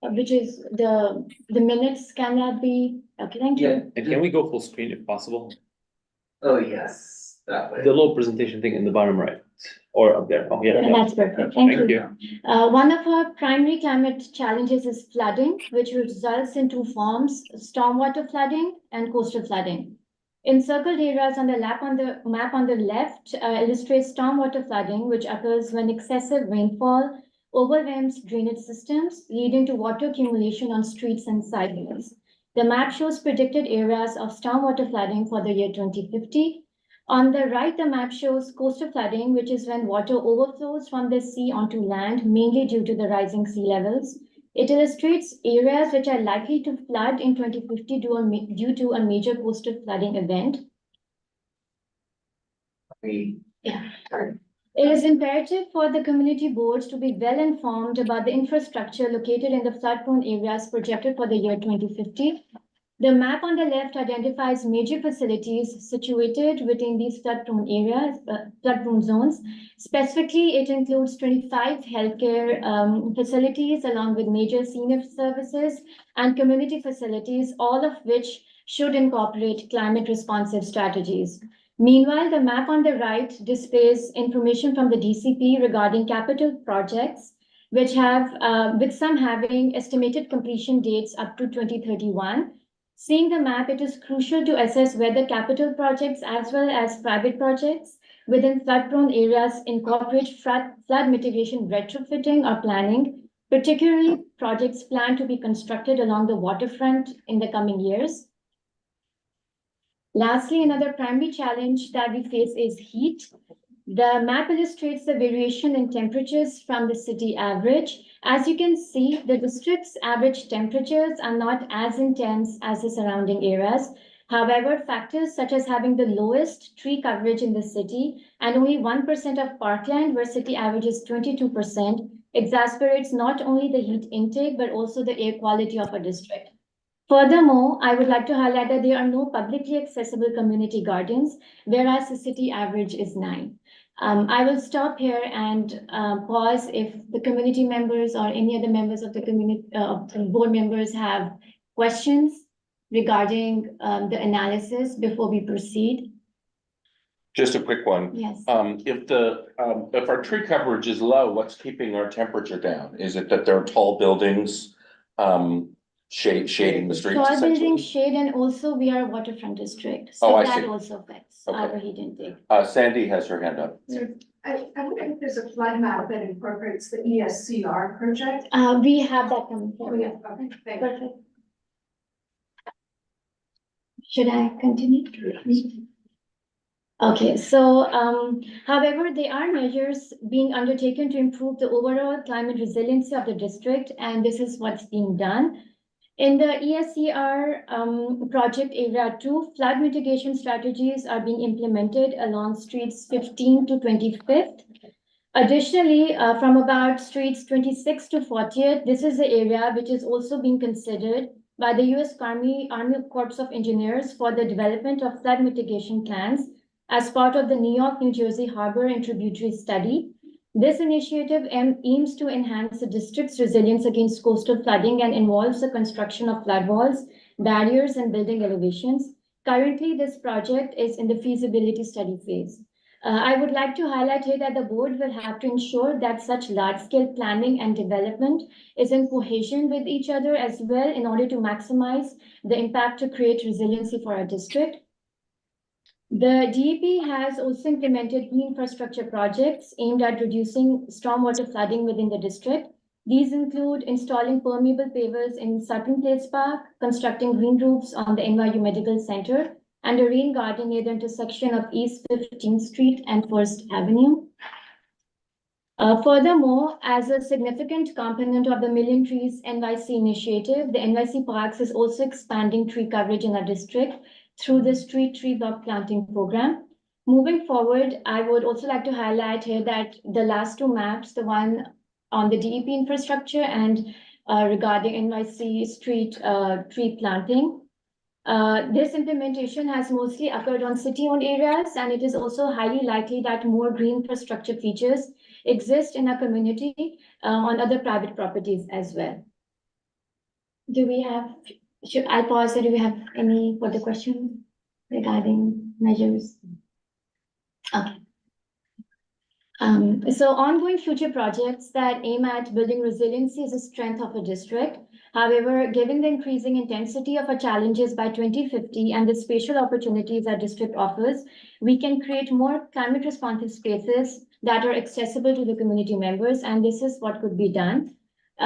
which is the minutes, can that be, okay, thank you. And can we go full screen if possible? Oh, yes, that way. The little presentation thing in the bottom right. or up there. Oh, yeah. That's perfect. Thank you. One of our primary climate challenges is flooding, which results in two forms, stormwater flooding and coastal flooding. Encircled areas on the map on the left illustrates stormwater flooding, which occurs when excessive rainfall overwhelms drainage systems, leading to water accumulation on streets and sidewalks. The map shows predicted areas of stormwater flooding for the year 2050. On the right, the map shows coastal flooding, which is when water overflows from the sea onto land, mainly due to the rising sea levels. It illustrates areas which are likely to flood in 2050 due to a major coastal flooding event. Yeah. It is imperative for the community boards to be well informed about the infrastructure located in the flood-prone areas projected for the year 2050. The map on the left identifies major facilities situated within these flood-prone areas, flood-prone zones. Specifically, it includes 25 healthcare facilities along with major senior services and community facilities, all of which should incorporate climate responsive strategies. Meanwhile, the map on the right displays information from the DCP regarding capital projects, which with some having estimated completion dates up to 2031. Seeing the map, it is crucial to assess whether capital projects as well as private projects within flood-prone areas incorporate flood mitigation retrofitting or planning, particularly projects planned to be constructed along the waterfront in the coming years. Lastly, another primary challenge that we face is heat. The map illustrates the variation in temperatures from the city average. As you can see, the district's average temperatures are not as intense as the surrounding areas. However, factors such as having the lowest tree coverage in the city and only 1% of parkland, where city average is 22%, exacerbates not only the heat intake, but also the air quality of a district. Furthermore, I would like to highlight that there are no publicly accessible community gardens, whereas the city average is 9. I will stop here and pause if the community members or any other members of the community, board members have questions regarding the analysis before we proceed. Just a quick one. Yes. If our tree coverage is low, what's keeping our temperature down? Is it that there are tall buildings, shading the streets Tall essentially? building shade, and also we are a waterfront district, Oh, so I that see. also affects Okay. our heat intake. Sandy has her hand up. I wonder if there's a flood map that incorporates the ESCR project. We have that coming Oh, forward. yeah, okay, thank you. Perfect. Should I continue? Okay, so, however, there are measures being undertaken to improve the overall climate resiliency of the district, and this is what's being done. In the ESCR project area 2, flood mitigation strategies are being implemented along streets 15 to 25th. Additionally, from about streets 26 to 40th, this is the area which is also being considered by the US Army Corps of Engineers for the development of flood mitigation plans as part of the New York, New Jersey Harbor and Tributary Study. This initiative aims to enhance the district's resilience against coastal flooding and involves the construction of flood walls, barriers, and building elevations. Currently, this project is in the feasibility study phase. I would like to highlight here that the board will have to ensure that such large-scale planning and development is in cohesion with each other as well in order to maximize the impact to create resiliency for our district. The DEP has also implemented key infrastructure projects aimed at reducing stormwater flooding within the district. These include installing permeable pavers in Sutton Place Park, constructing green roofs on the NYU Medical Center, and a rain garden near the intersection of East 15th Street and First Avenue. Furthermore, as a significant component of the Million Trees NYC initiative, the NYC Parks is also expanding tree coverage in our district through the street tree block planting program. Moving forward, I would also like to highlight here that the last two maps, the one on the DEP infrastructure and regarding NYC street tree planting, this implementation has mostly occurred on city-owned areas, and it is also highly likely that more green infrastructure features exist in our community on other private properties as well. Do we have, should I pause or do we have any further questions regarding measures? Okay. So ongoing future projects that aim at building resiliency is a strength of a district. However, given the increasing intensity of our challenges by 2050 and the spatial opportunities our district offers, we can create more climate responsive spaces that are accessible to the community members, and this is what could be done.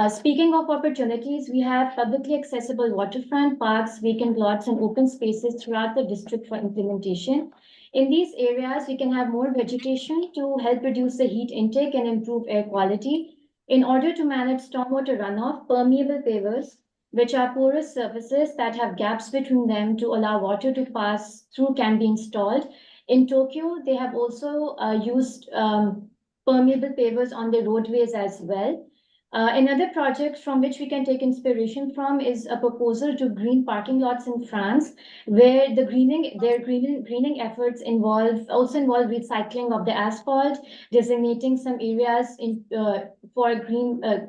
Speaking of opportunities, we have publicly accessible waterfront parks, vacant lots, and open spaces throughout the district for implementation. In these areas, we can have more vegetation to help reduce the heat intake and improve air quality. In order to manage stormwater runoff, permeable pavers, which are porous surfaces that have gaps between them to allow water to pass through, can be installed. In Tokyo, they have also used permeable pavers on the roadways as well. Another project from which we can take inspiration from is a proposal to green parking lots in France, where their greening efforts also involve recycling of the asphalt, designating some areas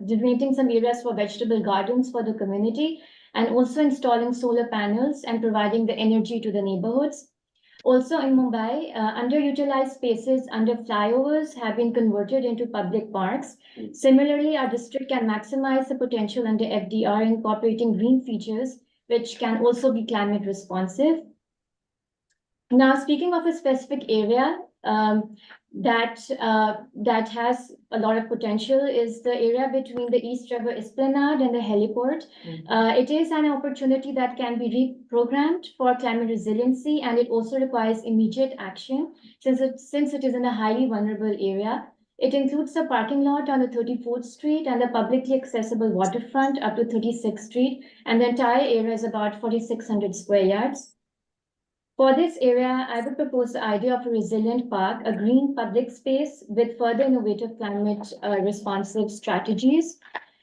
designating some areas for vegetable gardens for the community, and also installing solar panels and providing the energy to the neighborhoods. Also in Mumbai, underutilized spaces under flyovers have been converted into public parks. Similarly, our district can maximize the potential under FDR, incorporating green features, which can also be climate responsive. Now, speaking of a specific area that has a lot of potential is the area between the East River Esplanade and the heliport. It is an opportunity that can be reprogrammed for climate resiliency, and it also requires immediate action since it is in a highly vulnerable area. It includes the parking lot on the 34th Street and the publicly accessible waterfront up to 36th Street, and the entire area is about 4,600 square yards. For this area, I would propose the idea of a resilient park, a green public space with further innovative climate responsive strategies.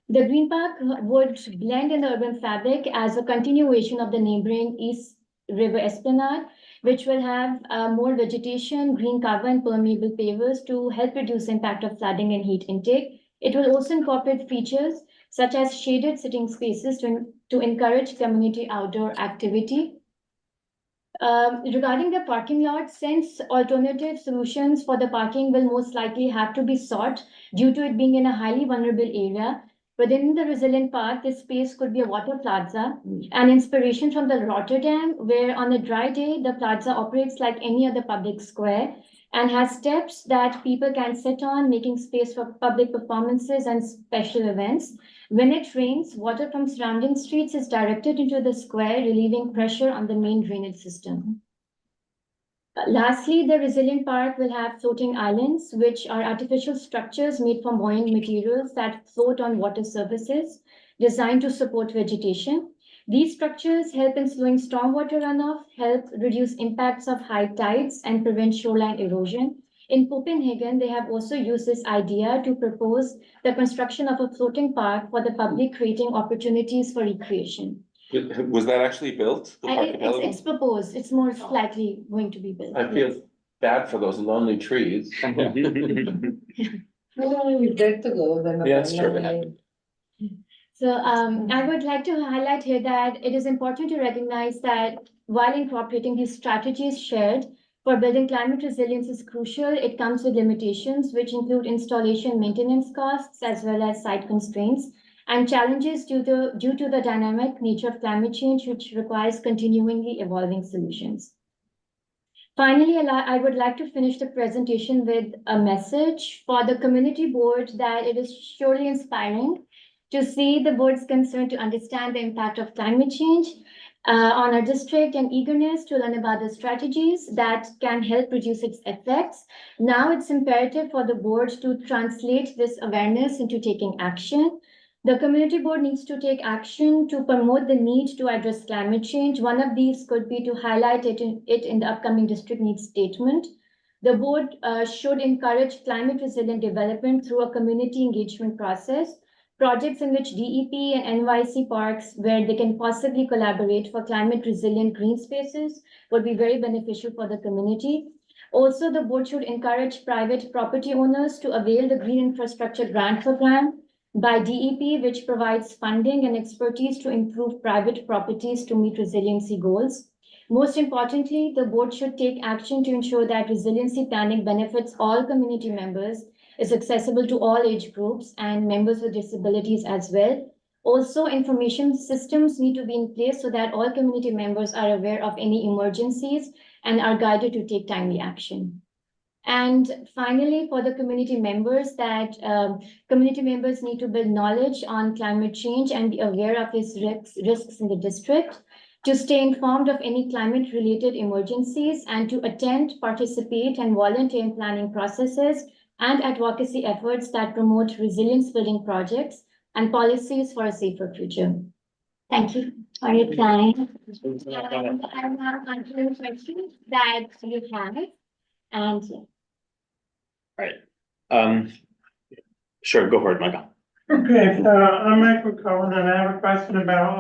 The green park would blend in the urban fabric as a continuation of the neighboring East River Esplanade, which will have more vegetation, green cover, and permeable pavers to help reduce the impact of flooding and heat intake. It will also incorporate features such as shaded sitting spaces to encourage community outdoor activity. Regarding the parking lot, since alternative solutions for the parking will most likely have to be sought due to it being in a highly vulnerable area, within the resilient park, this space could be a water plaza, an inspiration from the Rotterdam, where on a dry day, the plaza operates like any other public square and has steps that people can sit on, making space for public performances and special events. When it rains, water from surrounding streets is directed into the square, relieving pressure on the main drainage system. Lastly, the resilient park will have floating islands, which are artificial structures made from buoyant materials that float on water surfaces, designed to support vegetation. These structures help in slowing stormwater runoff, help reduce impacts of high tides, and prevent shoreline erosion. In Copenhagen, they have also used this idea to propose the construction of a floating park for the public, creating opportunities for recreation. Was that actually built? The park available? It's proposed, it's more likely going to be built. I feel bad for those lonely trees. Well, we get to go then. Yeah, that's true. So I would like to highlight here that it is important to recognize that while incorporating these strategies shared for building climate resilience is crucial, it comes with limitations, which include installation maintenance costs as well as site constraints and challenges due to the dynamic nature of climate change, which requires continually evolving solutions. Finally, I would like to finish the presentation with a message for the community board that it is surely inspiring to see the board's concern to understand the impact of climate change on our district and eagerness to learn about the strategies that can help reduce its effects. Now it's imperative for the board to translate this awareness into taking action. The community board needs to take action to promote the need to address climate change. One of these could be to highlight it in the upcoming district needs statement. The board should encourage climate resilient development through a community engagement process. Projects in which DEP and NYC parks, where they can possibly collaborate for climate resilient green spaces, would be very beneficial for the community. Also, the board should encourage private property owners to avail the Green Infrastructure Grant Program by DEP, which provides funding and expertise to improve private properties to meet resiliency goals. Most importantly, the board should take action to ensure that resiliency planning benefits all community members, is accessible to all age groups and members with disabilities as well. Also, information systems need to be in place so that all community members are aware of any emergencies and are guided to take timely action. And finally, for the community members, that community members need to build knowledge on climate change and be aware of its risks in the district, to stay informed of any climate-related emergencies, and to attend, participate, and volunteer in planning processes and advocacy efforts that promote resilience-building projects and policies for a safer future. Thank you for your time. And I now answer questions that you have. And Sure, go for it, Michael. Okay, so I'm Michael Cohen and I have a question about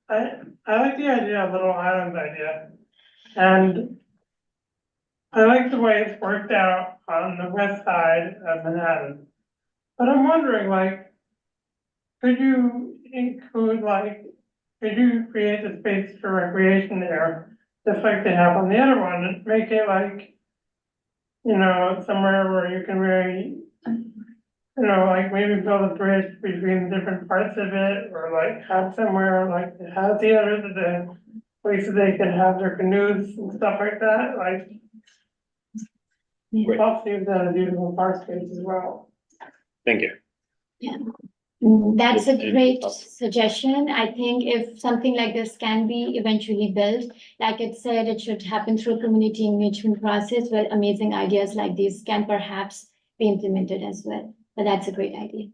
I like the idea of Little Island idea. And I like the way it's worked out on the west side of Manhattan. But I'm wondering, could you include could you create a space for recreation there, just like they have on the other one, and make it somewhere where you can really, maybe build a bridge between different parts of it, or have somewhere it has the other, the places they can have their canoes and stuff like that, Great. I'll see if that a beautiful park space as well. Thank you. That's a Any great thoughts? suggestion. I think if something like this can be eventually built, like it said, it should happen through community engagement process where amazing ideas like this can perhaps be implemented as well. But that's a great idea.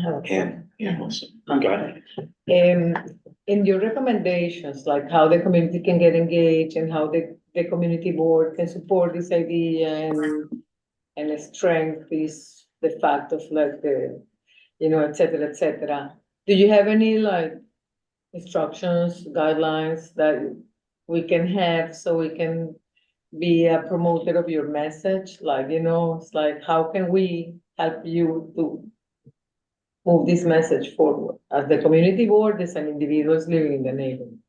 Go ahead. In your recommendations, like how the community can get engaged and how the community board can support this idea and strengthen this, the fact of et cetera, et cetera. Do you have any instructions, guidelines that we can have so we can be a promoter of your message? It's how can we help you to move this message forward as the community board, as an individuals living in the neighborhood?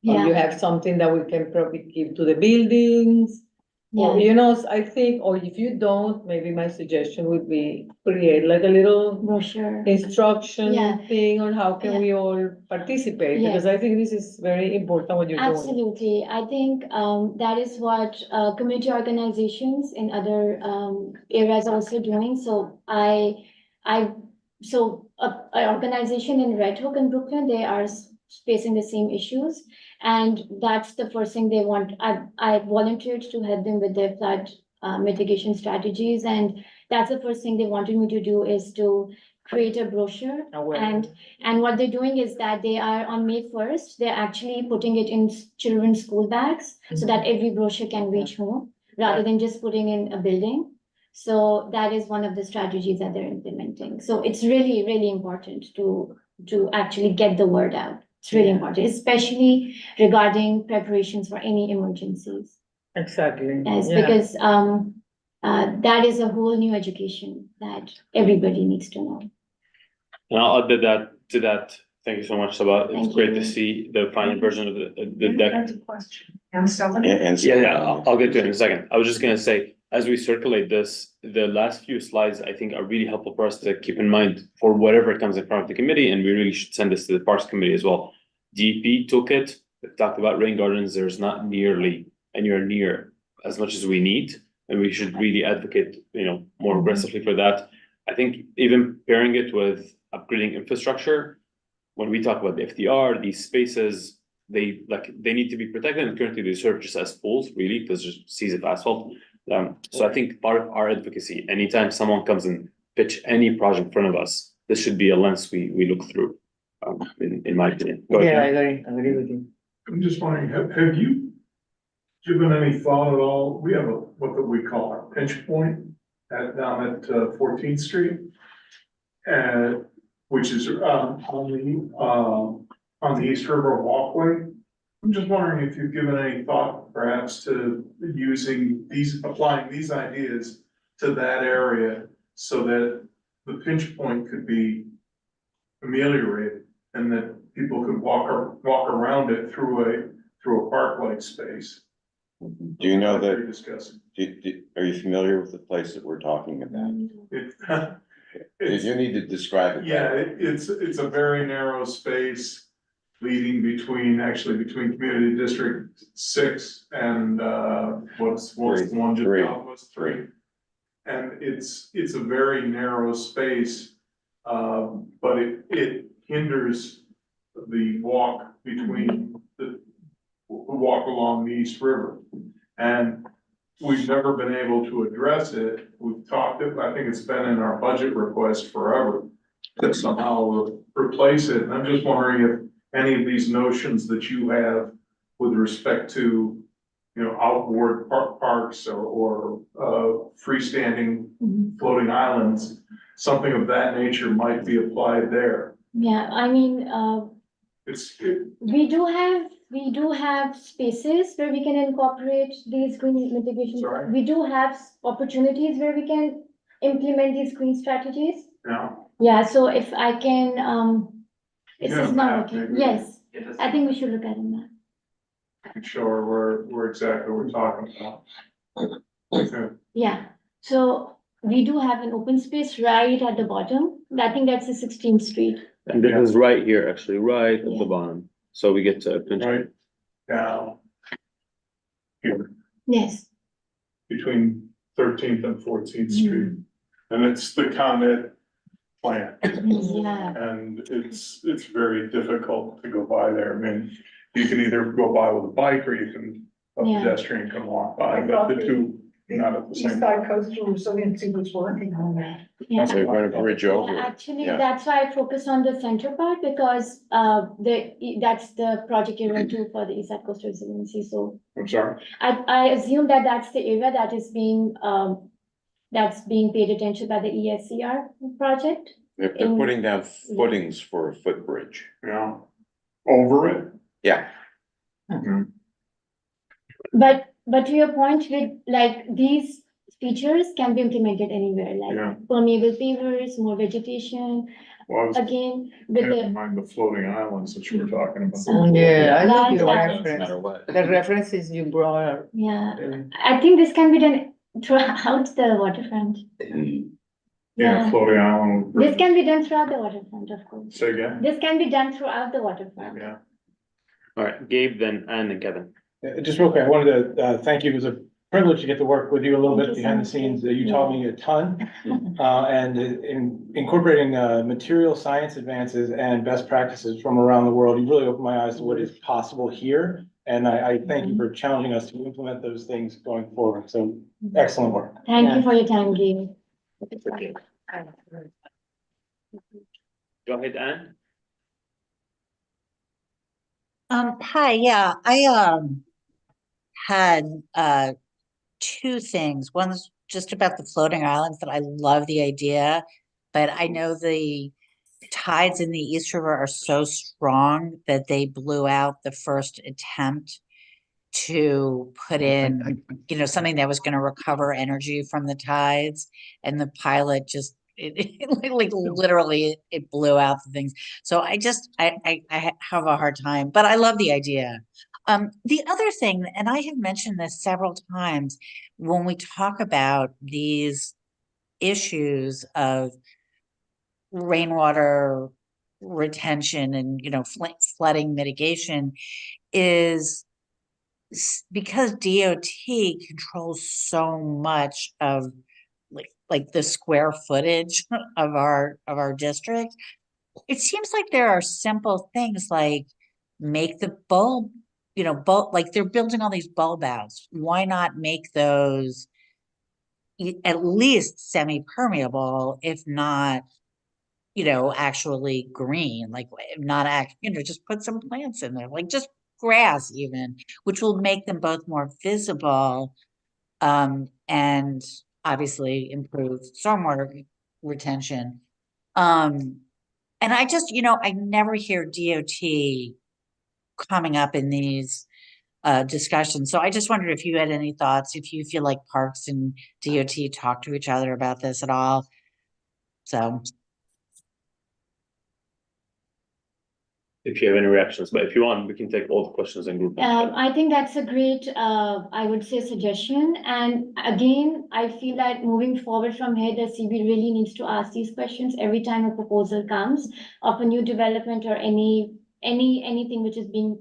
Or you have something that we can probably give to the buildings? Or, I think, or if you don't, maybe my suggestion would be create a little Brochure. instruction Yeah. thing on how can we all participate, because I think this is very important what you're doing. Absolutely. I think that is what community organizations in other areas are also doing. So an organization in Red Hook in Brooklyn, they are facing the same issues. And that's the first thing they want. I volunteered to help them with their flood mitigation strategies. And that's the first thing they wanted me to do, is to create a brochure. And what they're doing is that they are on May 1st, they're actually putting it in children's school bags so that every brochure can reach home rather than just putting in a building. So that is one of the strategies that they're implementing. So it's really, really important to actually get the word out. It's really important, especially regarding preparations for any emergencies. Exactly. Yes, because that is a whole new education that everybody needs to know. And I'll add to that. Thank you so much, Sabah. It's Thank great you. to see the final version of the deck. That's a question. And so. Yeah, I'll get to it in a second. I was just gonna say, as we circulate this, the last few slides, I think, are really helpful for us to keep in mind for whatever comes in front of the committee, and we really should send this to the Parks Committee as well. DEP took it, talked about rain gardens, there's not nearly anywhere near as much as we need, and we should really advocate, more aggressively for that. I think even pairing it with upgrading infrastructure, when we talk about the FDR, these spaces, they need to be protected, and currently they serve just as pools, really, because there's seas of asphalt. So I think part of our advocacy, anytime someone comes and pitch any project in front of us, this should be a lens we look through, in my opinion. Go ahead, I agree with you. I'm just wondering, have you given any thought at all? We have what we call our pinch point down at 14th Street. Which is on the East River Walkway. I'm just wondering if you've given any thought perhaps to applying these ideas to that area so that the pinch point could be ameliorated and that people could walk around it through through a park-like space. Do you know Like that, we're discussing. are you familiar with the place that we're talking about? It, You need to describe it. yeah, it's a very narrow space leading between Community District 6 and, what's the one just Three. out was 3. And it's a very narrow space, but it hinders the walk along the East River. And we've never been able to address it. We've talked, I think it's been in our budget request forever to somehow replace it. And I'm just wondering if any of these notions that you have with respect to, outboard parks or freestanding floating islands, something of that nature might be applied there. Yeah, I mean, It- we do have spaces where we can incorporate these green mitigation. Sorry? We do have opportunities where we can implement these green strategies. Yeah, so if I can, this Yeah, is not map, working. maybe. Yes, I think we should look at it now. Show her where exactly we're talking about. Okay. Yeah, so we do have an open space right at the bottom. I think that's the 16th Street. And this is right here, actually, right at Yeah. the bottom. So we get to pinch. Right down here, Yes, between 13th and 14th Street. And it's the ComEd plant. yeah, And it's very difficult to go by there. I mean, you can either go by with a bike or a Yeah. pedestrian can walk by, I but thought the two, not at the East same. Side Coastal Resiliency was working on that. yeah. They're gonna bridge over it. Actually, Yeah. that's why I focus on the center part because that's the project area two for the East Side Coastal Resiliency. So I'm sorry. I assume that that's the area that is being paid attention by the ESCR project. They're putting down footings for a footbridge. Yeah. Over it. Yeah. But to your point, with like these features can be implemented anywhere, Yeah. like permeable pavers, more vegetation. Well, I was Again, with keeping in the, mind the floating islands that you were talking about. Yeah, I love That's your why- No reference. matter what. The references you brought are. yeah, I think this can be done throughout the waterfront. Yeah, floating island. This can be done throughout the waterfront, of course. Say again? This can be done throughout the waterfront. Yeah. All right, Gabe, then Ann and Kevin. Just real quick, I wanted to thank you. It was a privilege to get to work with you a little Thank bit you so behind the much. scenes. You taught me a ton. And in incorporating material science advances and best practices from around the world, you really opened my eyes to what is possible here. And I thank you for challenging us to implement those things going forward. So excellent work. Thank you for your time, Gabe. Go ahead, Ann. Hi, yeah, I had two things. One's just about the floating islands that I love the idea, but I know the tides in the East River are so strong that they blew out the first attempt to put in, something that was going to recover energy from the tides, and the pilot just like literally it blew out the things. So I have a hard time, but I love the idea. The other thing, and I have mentioned this several times when we talk about these issues of rainwater retention and flooding mitigation, is because DOT controls so much of like the square footage of our district. It seems like there are simple things like make the bulb, like they're building all these bulb outs. Why not make those at least semi-permeable, if not, actually green, like if not just put some plants in there, like just grass even, which will make them both more visible, and obviously improve stormwater retention. And I just, I never hear DOT coming up in these discussions. So I just wondered if you had any thoughts, if you feel like Parks and DOT talk to each other about this at all. So. if you have any reactions, but if you want, we can take all the questions in group. I think that's a great, I would say, suggestion. And again, I feel that moving forward from here, the CB really needs to ask these questions every time a proposal comes of a new development or anything which is being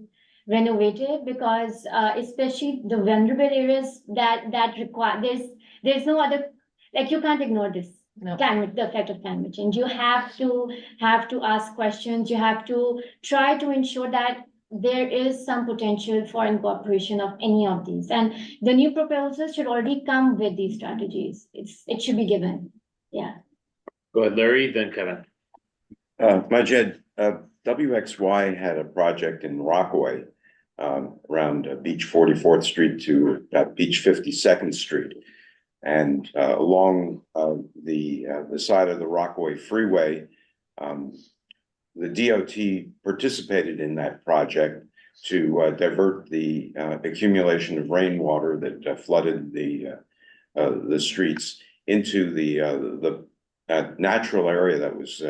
renovated, because especially the vulnerable areas that require, there's no other, like, you can't ignore this. No. The effect of climate change. You have to ask questions. You have to try to ensure that there is some potential for incorporation of any of these. And the new proposals should already come with these strategies. It should be given. Yeah. Go ahead, Larry, then Kevin. Majed, WXY had a project in Rockaway, around Beach 44th Street to Beach 52nd Street. And along the side of the Rockaway Freeway, the DOT participated in that project to divert the accumulation of rainwater that flooded the streets into the natural area that was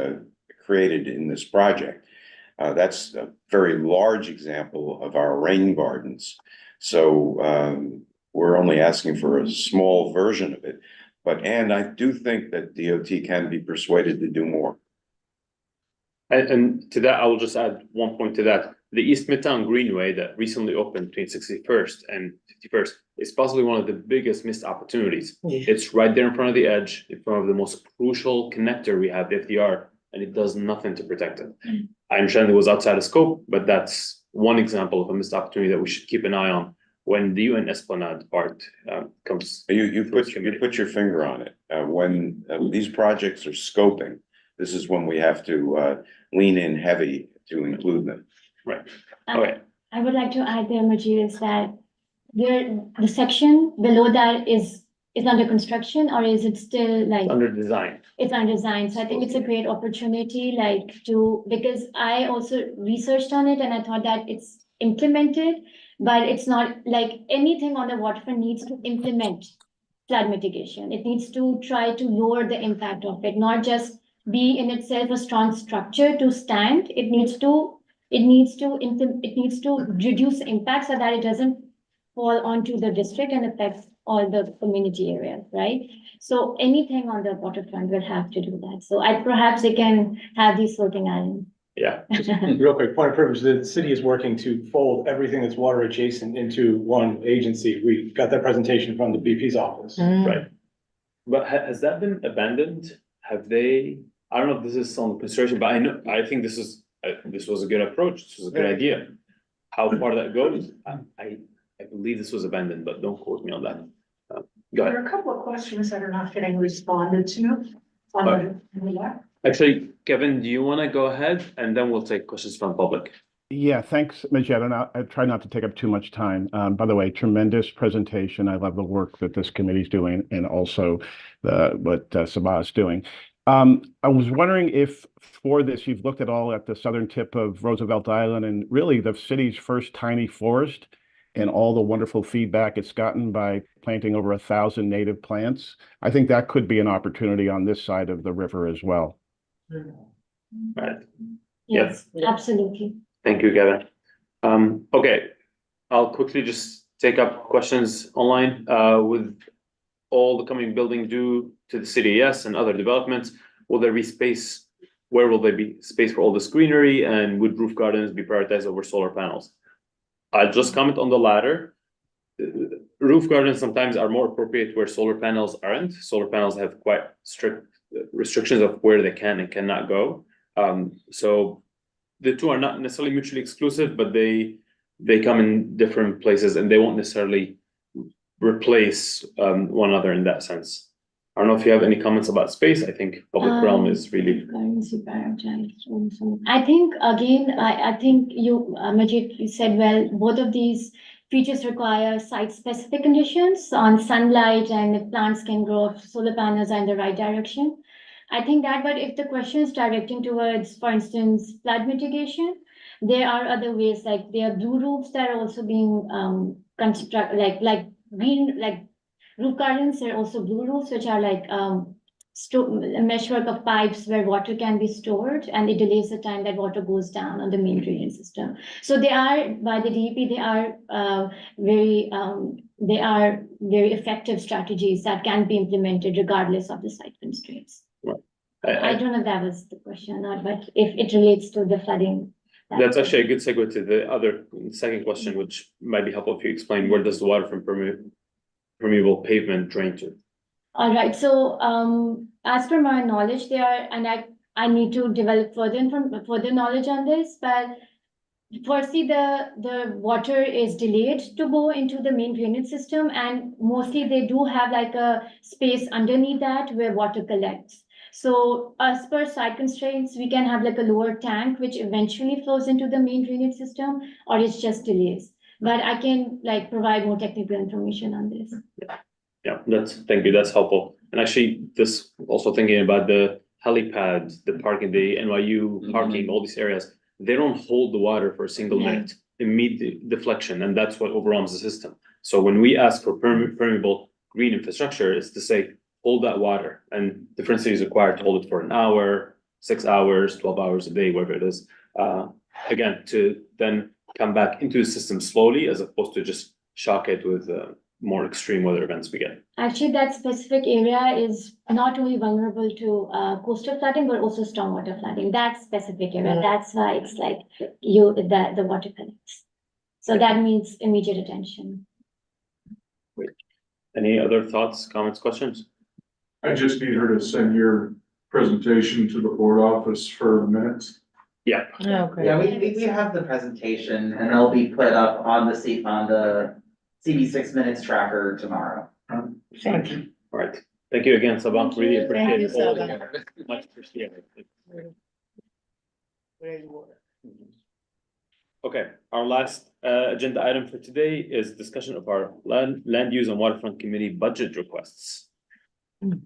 created in this project. That's a very large example of our rain gardens. So we're only asking for a small version of it. And I do think that DOT can be persuaded to do more. And to that, I will just add one point to that. The East Midtown Greenway that recently opened between 61st and 51st is possibly one of the biggest missed opportunities. Yeah. It's right there in front of the edge, in front of the most crucial connector we have, the FDR, and it does nothing to protect it. I understand it was outside of scope, but that's one example of a missed opportunity that we should keep an eye on when the UN Esplanade part comes. You put your finger on it. When these projects are scoping, this is when we have to lean in heavy to include them. Right. Okay. I would like to add there, Majid, that the section below that is under construction, or is it still like? Under design. It's under design. So I think it's a great opportunity, because I also researched on it and I thought that it's implemented, but it's not like anything on the waterfront needs to implement flood mitigation. It needs to try to lower the impact of it, not just be in itself a strong structure to stand. It needs to reduce impact so that it doesn't fall onto the district and affects all the community areas, right? So anything on the waterfront will have to do that. So perhaps they can have these floating islands. Yeah. Real quick, point of privilege, the city is working to fold everything that's water adjacent into one agency. We got that presentation from the BP's office. Right. But has that been abandoned? Have they, I don't know if this is some consideration, but I think this was a good approach. This was a good idea. How far that goes, I believe this was abandoned, but don't quote me on that. Go ahead. There are a couple of questions that are not getting responded to on the left. Actually, Kevin, do you want to go ahead and then we'll take questions from public? Yeah, thanks, Majed. And I try not to take up too much time. By the way, tremendous presentation. I love the work that this committee is doing and also what Sabah is doing. I was wondering if for this, you've looked at all at the southern tip of Roosevelt Island and really the city's first tiny forest and all the wonderful feedback it's gotten by planting over 1,000 native plants. I think that could be an opportunity on this side of the river as well. Right. Yes, absolutely. Thank you, Kevin. Okay, I'll quickly just take up questions online with all the coming building due to the city, yes, and other developments. Will there be space? Where will there be space for all this greenery, and would roof gardens be prioritized over solar panels? I'll just comment on the latter. Roof gardens sometimes are more appropriate where solar panels aren't. Solar panels have quite strict restrictions of where they can and cannot go. So the two are not necessarily mutually exclusive, but they come in different places and they won't necessarily replace one another in that sense. I don't know if you have any comments about space. I think public realm is really. I think again, I think you, Majid, you said well, both of these features require site-specific conditions on sunlight and if plants can grow, if solar panels are in the right direction. I think that, but if the question is directing towards, for instance, flood mitigation, there are other ways, like there are blue roofs that are also being constructed, like green, like roof gardens. There are also blue roofs, which are like meshwork of pipes where water can be stored, and it delays the time that water goes down on the main drainage system. So they are, by the DEP, they are very effective strategies that can be implemented regardless of the site constraints. I don't know if that was the question or not, but if it relates to the flooding. That's actually a good segue to the other second question, which might be helpful if you explain where does the water from permeable pavement drain to? All right, so as per my knowledge, and I need to develop further knowledge on this, but firstly, the water is delayed to go into the main drainage system, and mostly they do have like a space underneath that where water collects. So as per site constraints, we can have like a lower tank, which eventually flows into the main drainage system, or it's just delays. But I can like provide more technical information on this. Yeah, thank you, that's helpful. And actually, this also thinking about the helipad, the parking, the NYU parking, all these areas, they don't hold the water for a single minute, immediate deflection, and that's what overwhelms the system. So when we ask for permeable green infrastructure, it's to say, hold that water, and different cities required to hold it for an hour, 6 hours, 12 hours a day, whatever it is. Again, to then come back into the system slowly, as opposed to just shock it with more extreme weather events we get. Actually, that specific area is not only vulnerable to coastal flooding, but also stormwater flooding. That specific area, that's why it's like the water collects. So that means immediate attention. Great. Any other thoughts, comments, questions? I just need her to send your presentation to the board office for the minutes. Yeah. Okay. Yeah, we have the presentation and they'll be put up on the CB6 minutes tracker tomorrow. Thank you. All right. Thank you again, Sabah. Really appreciate it. Thank you, Sabah. Much appreciated. Great work. Okay, our last agenda item for today is discussion of our land use and waterfront committee budget requests.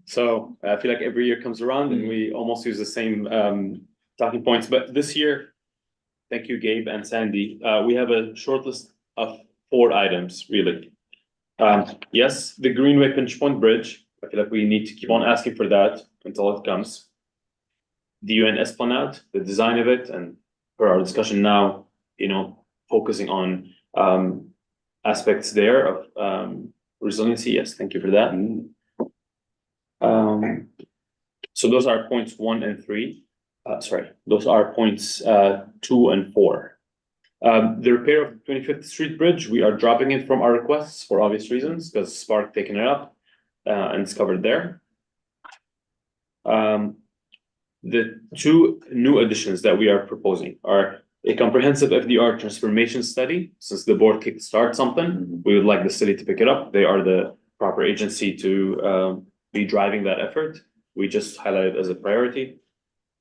So I feel like every year comes around and we almost use the same talking points, but this year, thank you, Gabe and Sandy. We have a short list of 4 items, really. Yes, the Greenway Pinch Point Bridge. I feel like we need to keep on asking for that until it comes. The UN Esplanade, the design of it, and for our discussion now, focusing on aspects there of resiliency. Yes, thank you for that. So those are points 1 and 3. Those are points 2 and 4. The repair of 25th Street Bridge, we are dropping it from our requests for obvious reasons, because Spark taken it up and it's covered there. The 2 new additions that we are proposing are a comprehensive FDR transformation study. Since the board kickstart something, we would like the city to pick it up. They are the proper agency to be driving that effort. We just highlighted as a priority.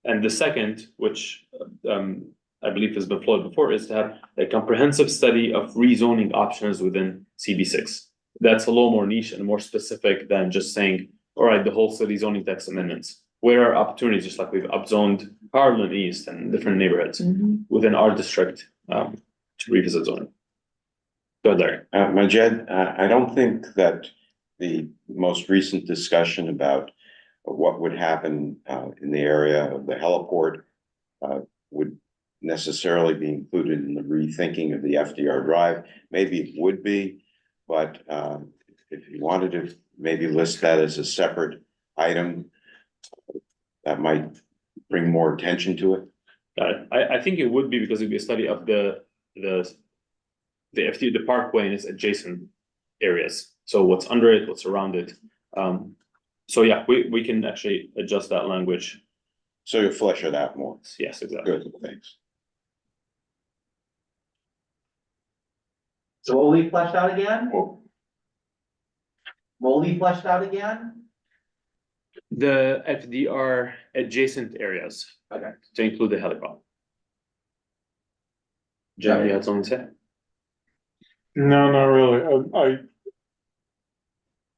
And the second, which I believe has been floated before, is to have a comprehensive study of rezoning options within CB6. That's a little more niche and more specific than just saying, all right, the whole city zoning text amendments. Where are opportunities, just like we've upzoned Harlan East and different neighborhoods within our district to revisit zoning. Go there. Majed, I don't think that the most recent discussion about what would happen in the area of the heliport would necessarily be included in the rethinking of the FDR drive. Maybe it would be, but if you wanted to maybe list that as a separate item, that might bring more attention to it. I think it would be, because it'd be a study of the FD, the parkway and its adjacent areas. So what's under it, what's around it. So yeah, we can actually adjust that language. So you flesh it out more. Yes, exactly. Good, thanks. So will we flesh out again? Will we fleshed out again? The FDR adjacent areas. Okay. To include the helipad. Jim, you had something to say? No, not really.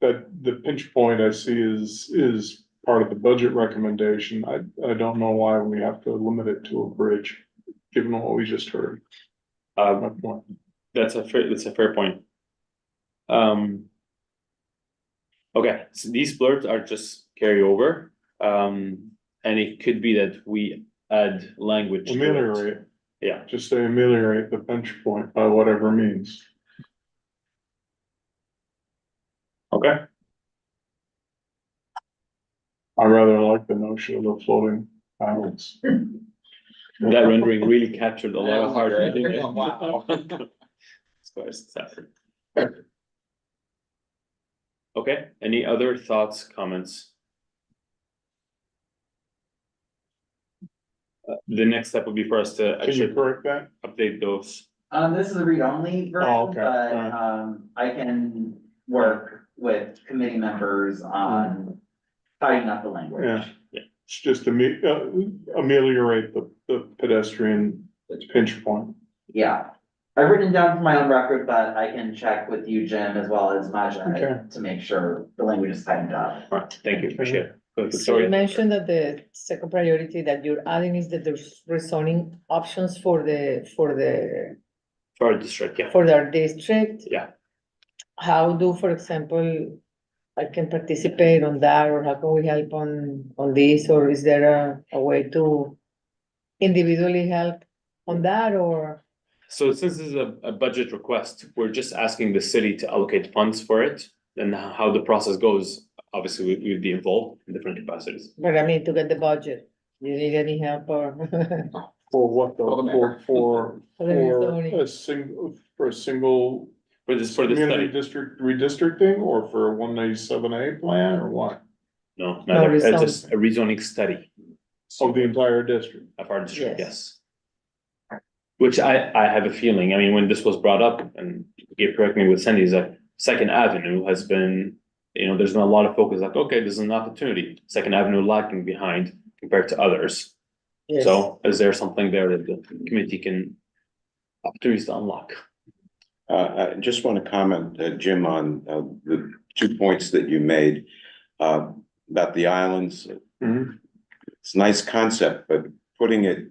That the pinch point I see is part of the budget recommendation. I don't know why we have to limit it to a bridge, given what we just heard. My point. That's a fair point. Okay, so these blurbs are just carryover. And it could be that we add language. to it. Ameliorate, Yeah, just say ameliorate the pinch point by whatever means. okay, I rather like the notion of the floating islands. that rendering really captured a lot of heart. Right. didn't it? Wow. It's quite a success. Okay, any other thoughts, comments? The next step would be for us to Can you actually correct that? update those. This is a read-only Oh, version, okay, but, alright. I can work with committee members on tidying up the language. Yeah. It's just ameliorate the pedestrian pinch point. Yeah, I've written down for my own record, but I can check with you, Jim, as well as Okay. Maja, to make sure the language is tightened up. All right, thank you, appreciate it. Go ahead, So you Victoria. mentioned that the second priority that you're adding is that there's rezoning options for For our district, yeah. our district. Yeah. How do, for example, I can participate on that, or how can we help on this, or is there a way to individually help on that, or? So since this is a budget request, we're just asking the city to allocate funds for it. And how the process goes, obviously, we would be involved in different capacities. But I mean, to get the budget, you need any help or? For what though? Call the mayor. For the rezoning. For a single For this community study, district redistricting, or for a 197A plan, or what? no, No, neither, it's rezoning. just a rezoning study Of the entire district? of our district, Yes. yes. Which I have a feeling, I mean, when this was brought up, and you correct me with Cindy, is that Second Avenue has been, there's been a lot of focus, like, okay, this is an opportunity. Second Avenue lagging behind compared to others. Yes. So is there something there that the committee can, opportunities to unlock? I just want to comment, Jim, on the 2 points that you made about the islands. Mhm. It's a nice concept, but putting it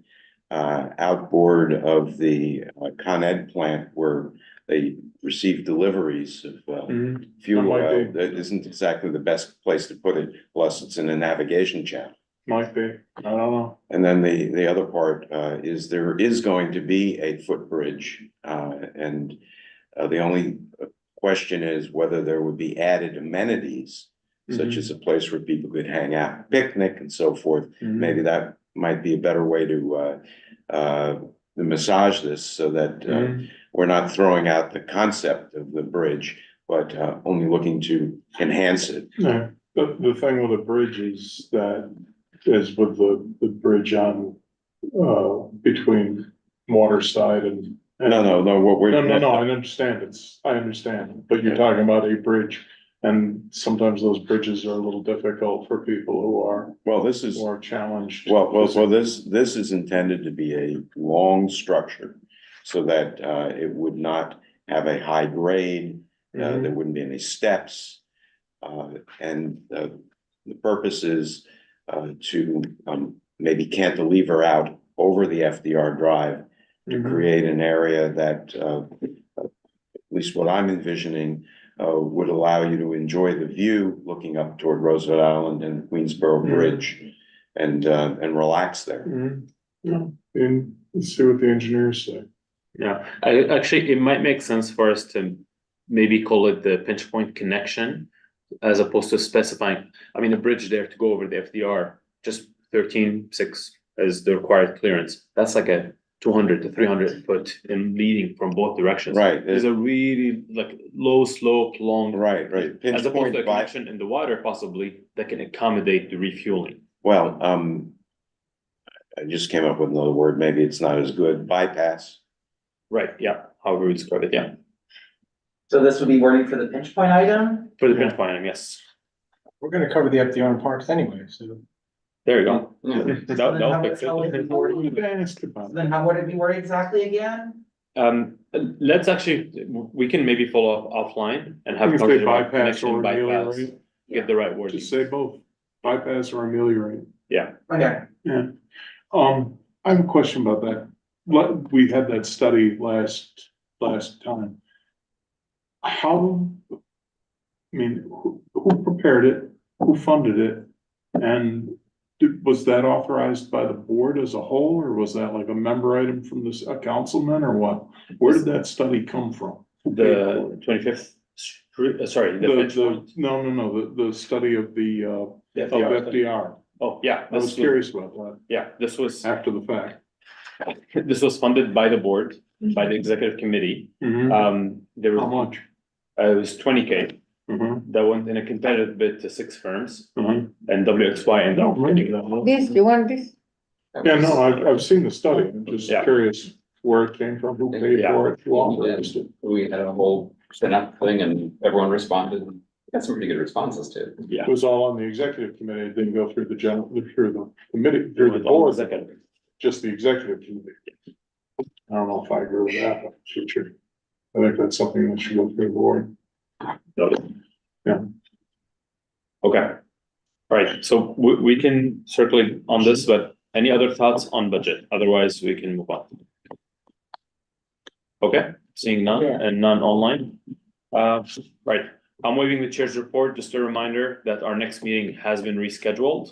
outboard of the Con Ed plant where they receive deliveries of Mhm. fuel That might oil, be. that isn't exactly the best place to put it, plus it's in a navigation channel. Might be, I don't know. And then the other part is there is going to be a footbridge, and the only question is whether there would be added amenities, such as a place where people could hang out, picnic and so forth. Mhm. Maybe that might be a better way to massage this so that Mhm. we're not throwing out the concept of the bridge, but only looking to enhance it. Yeah, the thing with the bridge is that, is with the bridge on, between Waterside and. No, what we're. No, I understand, but you're talking about a bridge, and sometimes those bridges are a little difficult for people Well, this is. who are challenged. Well, this is intended to be a long structure so that it would not have a high grade, there wouldn't be any steps. And the purpose is to maybe cantilever out over the FDR Drive to Mhm. create an area that, at least what I'm envisioning, would allow you to enjoy the view looking up toward Roosevelt Island and Queensboro Bridge and relax there. Mhm. Yeah, and let's see what the engineers say. Yeah, actually, it might make sense for us to maybe call it the pinch point connection as opposed to specifying, I mean, a bridge there to go over the FDR, just 13.6 as the required clearance. That's like a 200 to 300 foot in leading from both directions. Right. It's a really like low slope, long. Right. Pinch As opposed point to a by, connection in the water possibly that can accommodate the refueling. well, I just came up with another word, maybe it's not as good, bypass. Right, yeah, however we describe it, yeah. So this would be wording for the pinch point item? For the pinch point, yes. We're gonna cover the FDR in parks anyway, so. There you go. Yeah. That'll fix How would it be it. worded? Then how would it be worded exactly again? Let's actually, we can maybe follow up offline and have. You can say conversation about bypass connection, or bypass, ameliorate, get the right word. just say both, bypass or ameliorate. Yeah, Okay, Yeah, I have a question about that. We had that study last time. How, I mean, who prepared it, who funded it, and Was that authorized by the board as a whole, or was that like a member item from this, a councilman, or what? Where did that study come from? The 25th, sorry, the benchmark. The study of the, The of FDR study. FDR. Oh, yeah. I was curious about that, Yeah, this was, after the fact. this was funded by the board, by the executive committee. There How was, much? it was 20K. Mhm, That went in a competitive bid to 6 firms, mhm. and WXY ended up getting that. This, you want this? Yeah, no, I've seen the study, I'm just Yeah. curious where it came from, who paid for it, who authorized it. We had a whole stand-up thing and everyone responded. Got some pretty good responses too. Yeah. It was all on the executive committee, it didn't go through the general, through the committee, through the board, Executive. just the executive committee. I don't know if I agree with that, but future. I think that's something that should go through the board. Yeah. Okay. All right, so we can circulate on this, but any other thoughts on budget? Otherwise, we can move on. Okay, seeing none and none online. Right, I'm waiving the chair's report. Just a reminder that our next meeting has been rescheduled.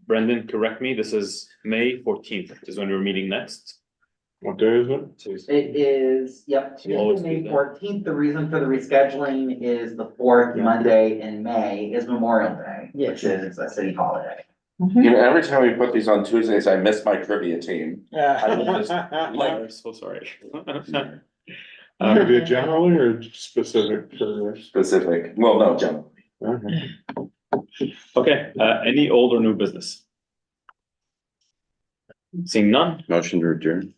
Brendan, correct me, this is May 14th is when we're meeting next. What day is it? Tuesday. It is, yep, Always Tuesday, do May that. 14th. The reason for the rescheduling is the fourth Monday in May is Memorial Day, which is a city holiday. You know, every time we put these on Tuesdays, I miss my trivia team. I just, I'm so sorry. Maybe generally or specific for Specific, well, no, generally. Okay, any old or new business? Seeing none, Motion to adjourn.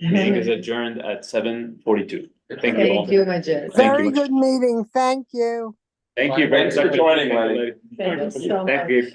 meeting is adjourned at 7:42. Thank you all. Thank you, Majid. Thank Very you. good meeting. Thank you. Thank you. Thanks for joining, Lenny. Thank you so Thank much. you.